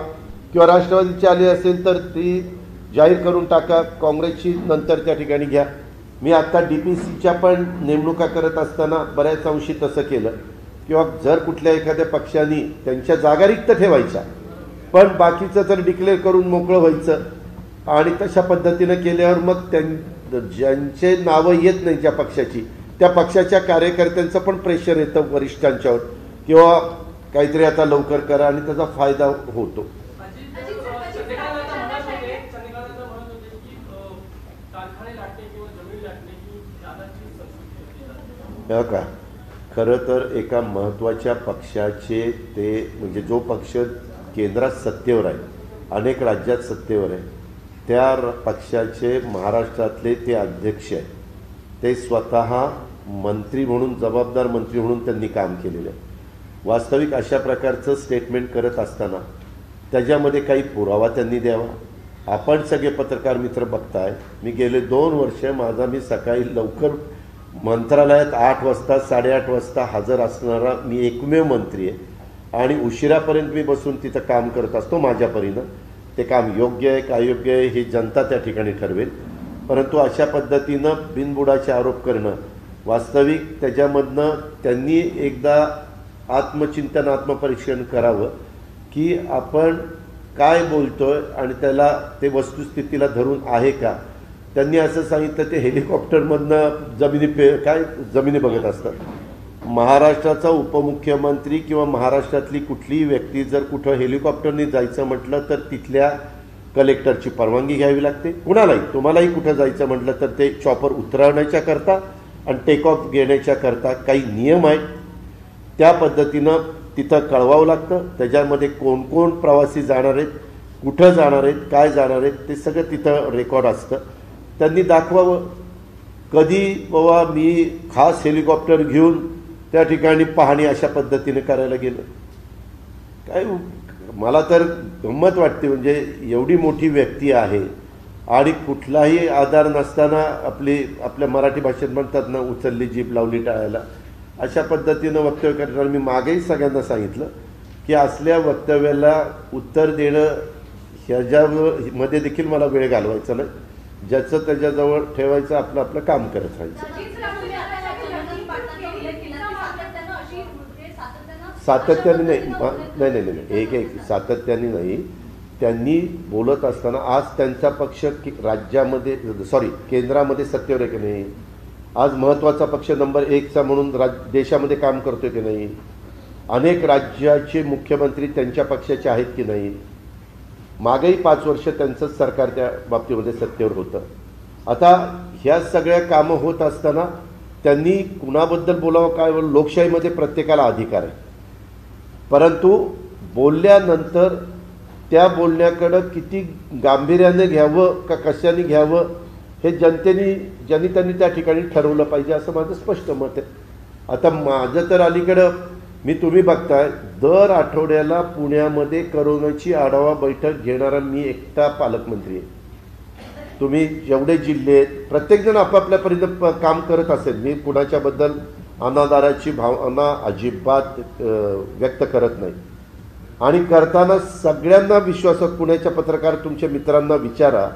किंवा राष्ट्रवादीची आली असेल तर ती जाहीर करून टाका, काँग्रेसची नंतर त्या ठिकाणी घ्या. मी आता DPCच्या पण नेमणुका करत असताना बऱ्याच अंशी तसं केलं, किंवा जर कुठल्या एखाद्या पक्षाने त्यांच्या जागा रिक्त ठेवायच्या, पण बाकीचं जर डिक्लेअर करून मोकळं व्हायचं, आणि तशा पद्धतीनं केल्यावर मग ज्यांचे नावं येत नाही ज्या पक्षाची, त्या पक्षाच्या कार्यकर्त्यांचं पण प्रेशर येतं वरिष्ठांच्यावर, किंवा काहीतरी आता लवकर करा, आणि त्याचा फायदा होतो. का खरं तर एका महत्त्वाच्या पक्षाचे ते, म्हणजे जो पक्ष केंद्रात सत्तेवर आहे, अनेक राज्यात सत्तेवर आहे, त्या पक्षाचे महाराष्ट्रातले ते अध्यक्ष आहेत, ते स्वतः मंत्री म्हणून, जबाबदार मंत्री म्हणून त्यांनी काम केलेलं आहे. वास्तविक अशा प्रकारचं स्टेटमेंट करत असताना त्याच्यामध्ये काही पुरावा त्यांनी द्यावा. आपण सगळे पत्रकार मित्र बघताय, मी गेले 2 वर्ष मी सकाळी लवकर मंत्रालयात 8 वाजता 8:30 वाजता हजर असणारा मी एकमेव मंत्री आहे, आणि उशिरापर्यंत मी बसून तिथं काम करत असतो माझ्या परीनं. ते काम योग्य आहे का अयोग्य आहे हे जनता त्या ठिकाणी ठरवेल, परंतु अशा पद्धतीनं बिनबुडाचे आरोप करणं, वास्तविक त्याच्यामधनं त्यांनी एकदा आत्मचिंतन, आत्मपरीक्षण करावं की आपण काय बोलतोय आणि त्याला ते वस्तुस्थितीला धरून आहे का. त्यांनी असं सांगितलं ते हेलिकॉप्टरमधनं जमिनी बघत असतात. महाराष्ट्राचा उपमुख्यमंत्री किंवा महाराष्ट्रातली कुठलीही व्यक्ती जर कुठं हेलिकॉप्टरने जायचं म्हटलं तर तिथल्या कलेक्टरची परवानगी घ्यावी लागते. कुणालाही, तुम्हालाही कुठं जायचं म्हटलं तर ते चॉपर उतरवण्याच्या करता आणि टेक ऑफ घेण्याच्या करता काही नियम आहेत, त्या पद्धतीनं तिथं कळवावं लागतं. त्याच्यामध्ये कोण कोण प्रवासी जाणार आहेत, कुठं जाणार आहेत, काय जाणार आहेत, ते सगळं तिथं रेकॉर्ड असतं. त्यांनी दाखवावं. कधी बाबा मी खास हेलिकॉप्टर घेऊन त्या ठिकाणी पाहणी अशा पद्धतीने करायला गेलं, काय मला तर गंमत वाटते. म्हणजे एवढी मोठी व्यक्ती आहे आणि कुठलाही आधार नसताना आपल्या मराठी भाषेत म्हणतात ना, उचलली जीभ लावली टाळायला, अशा पद्धतीनं वक्तव्य करताना मी मागेही सगळ्यांना सांगितलं की असल्या वक्तव्याला उत्तर देणं ह्याच्यामध्ये देखील मला वेळ घालवायचा नाही. ज्याचं त्याच्याजवळ ठेवायचं, आपलं आपलं काम करत राहायचं. सातत्याने नाही, एक सातत्याने नाही. त्यांनी बोलत असताना आज त्यांचा पक्ष राज्यामध्ये केंद्रामध्ये सत्तेवर आहे की नाही, आज महत्त्वाचा पक्ष नंबर 1चा म्हणून देशामध्ये काम करतोय की नाही, अनेक राज्याचे मुख्यमंत्री त्यांच्या पक्षाचे आहेत की नाही, मागेही 5 वर्ष त्यांचंच सरकार त्या बाबतीमध्ये सत्तेवर होतं. आता ह्या सगळ्या कामं होत असताना त्यांनी कुणाबद्दल बोलावं, काय लोकशाहीमध्ये प्रत्येकाला अधिकार आहे, परंतु बोलल्यानंतर त्या बोलण्याकडं किती गांभीर्याने घ्यावं का कशाने घ्यावं हे ज्यांनी त्यांनी त्या ठिकाणी ठरवलं पाहिजे, असं माझं स्पष्ट मत आहे. आता माझं तर अलीकडं तुम्ही बघताय, दर आठवड्याला पुण्यामध्ये करोनाची आढावा बैठक घेणारा मी एकटा पालकमंत्री आहे. तुम्ही जेवढे जिल्हे आहेत, प्रत्येकजण आपापल्यापर्यंत काम करत असेल. मी कुणाच्याबद्दल अनादराची भावना अजिबात व्यक्त करत नाही, आणि करताना सगळ्यांना विश्वासात, पुण्याच्या पत्रकार तुमच्या मित्रांना विचारा,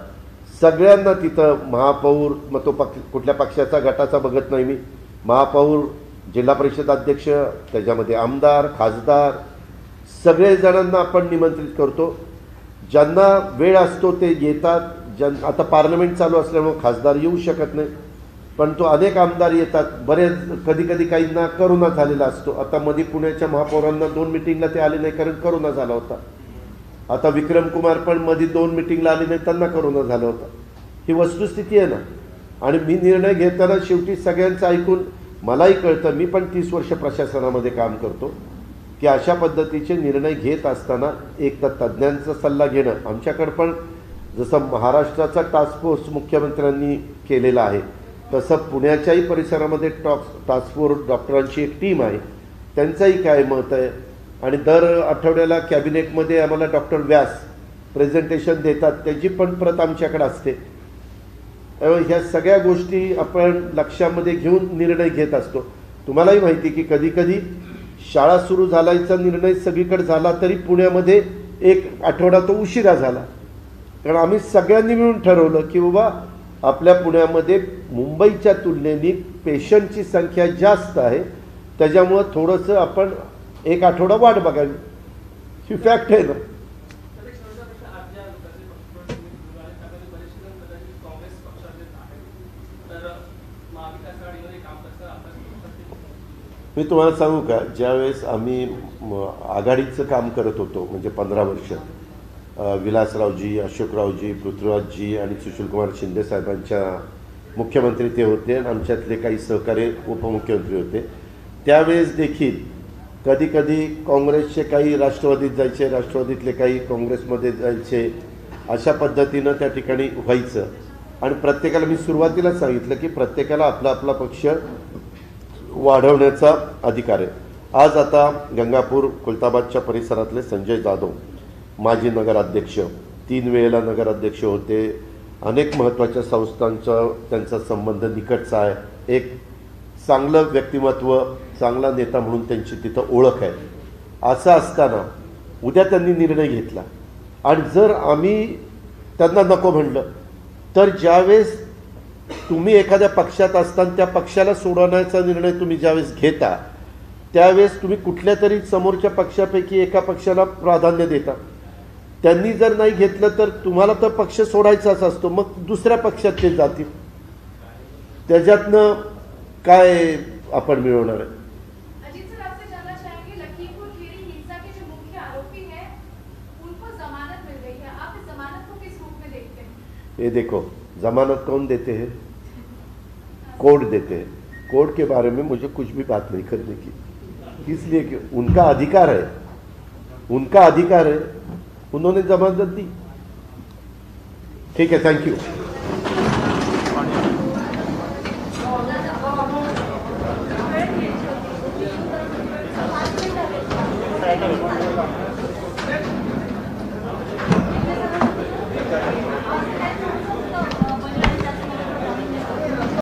सगळ्यांना तिथं महापौर, मग तो कुठल्या पक्षाचा गटाचा बघत नाही मी, महापौर, जिल्हा परिषद अध्यक्ष, त्याच्यामध्ये आमदार, खासदार, सगळे जणांना आपण निमंत्रित करतो. ज्यांना वेळ असतो ते येतात. आता पार्लमेंट चालू असल्यामुळे खासदार येऊ शकत नाही, पण तो अनेक आमदार येतात. बरेच कधी काहींना करोना झालेला असतो. आता मध्ये पुण्याच्या महापौरांना 2 मिटिंगला ते आले नाही कारण करोना झाला होता. आता विक्रम कुमार पण मध्ये 2 मिटिंगला आले नाही, त्यांना करोना झाला होता. ही वस्तुस्थिती आहे ना. आणि मी निर्णय घेताना शेवटी सगळ्यांचं ऐकून, मलाही कळतं, मी पण 30 वर्ष प्रशासनामध्ये काम करतो, की अशा पद्धतीचे निर्णय घेत असताना एक तर तज्ज्ञांचा सल्ला घेणं. आमच्याकडं पण जसं महाराष्ट्राचा टास्क फोर्स मुख्यमंत्र्यांनी केलेला आहे, तसं पुण्याच्याही परिसरामध्ये टास्क फोर्स डॉक्टरांची एक टीम आहे, त्यांचंही काय मत आहे. आणि दर आठवड्याला कॅबिनेटमध्ये आम्हाला डॉक्टर व्यास प्रेझेंटेशन देतात, त्याची पण प्रत आमच्याकडे असते. ह्या सगळ्या गोष्टी आपण लक्षामध्ये घेऊन निर्णय घेत असतो. तुम्हालाही माहिती की कधी शाळा सुरू झाल्याचा निर्णय सगळीकडे झाला तरी पुण्यामध्ये 1 आठवडा तो उशिरा झाला. कारण आम्ही सगळ्यांनी मिळून ठरवलं की बाबा आपल्या पुण्यामध्ये मुंबईच्या तुलनेने पेशंटची संख्या जास्त आहे, त्याच्यामुळं थोडंसं आपण 1 आठवडा वाट बघावी. ही फॅक्ट आहे ना. मी तुम्हाला सांगू का, ज्यावेळेस आम्ही आघाडीचं काम करत होतो म्हणजे 15 वर्ष, विलासरावजी, अशोकरावजी, पृथ्वीराजजी आणि सुशीलकुमार शिंदे साहेबांच्या मुख्यमंत्री ते होते आणि आमच्यातले काही सहकारी उपमुख्यमंत्री होते. त्यावेळेस देखील कधी कधी काँग्रेसचे काही राष्ट्रवादीत जायचे, राष्ट्रवादीतले काही काँग्रेसमध्ये जायचे, अशा पद्धतीनं त्या ठिकाणी व्हायचं. आणि प्रत्येकाला मी सुरुवातीला सांगितलं की प्रत्येकाला आपला आपला पक्ष वाढवण्याचा अधिकार आहे. आज आता गंगापूर खुलताबादच्या परिसरातले संजय जाधव माजी नगराध्यक्ष, 3 वेळेला नगराध्यक्ष होते, अनेक महत्त्वाच्या संस्थांचा त्यांचा संबंध निकटचा आहे, एक चांगलं व्यक्तिमत्व, चांगला नेता म्हणून त्यांची तिथं ओळख आहे. असं असताना उद्या त्यांनी निर्णय घेतला आणि जर आम्ही त्यांना नको म्हणलं तर ज्यावेळेस तुम्ही एखाद्या पक्षात असताना त्या पक्षाला सोडवण्याचा निर्णय तुम्ही ज्यावेळेस घेता त्यावेळेस तुम्ही कुठल्या तरी समोरच्या पक्षापैकी एका पक्षाला प्राधान्य देता. त्यांनी जर नाही घेतलं तर तुम्हाला तर पक्ष सोडायचाच असतो, मग दुसऱ्या पक्षात ते जातील. त्याच्यातनं काय आपण मिळवणार आहे? ये देखो, जमानत कौन देते हैं? कोर्ट देते हैं. कोर्ट के बारे में मुझे कुछ भी बात नहीं करने की, इसलिए कि उनका अधिकार है, उनका अधिकार है, उन्होंने जमानत दी. ठीक है, थैंक यू.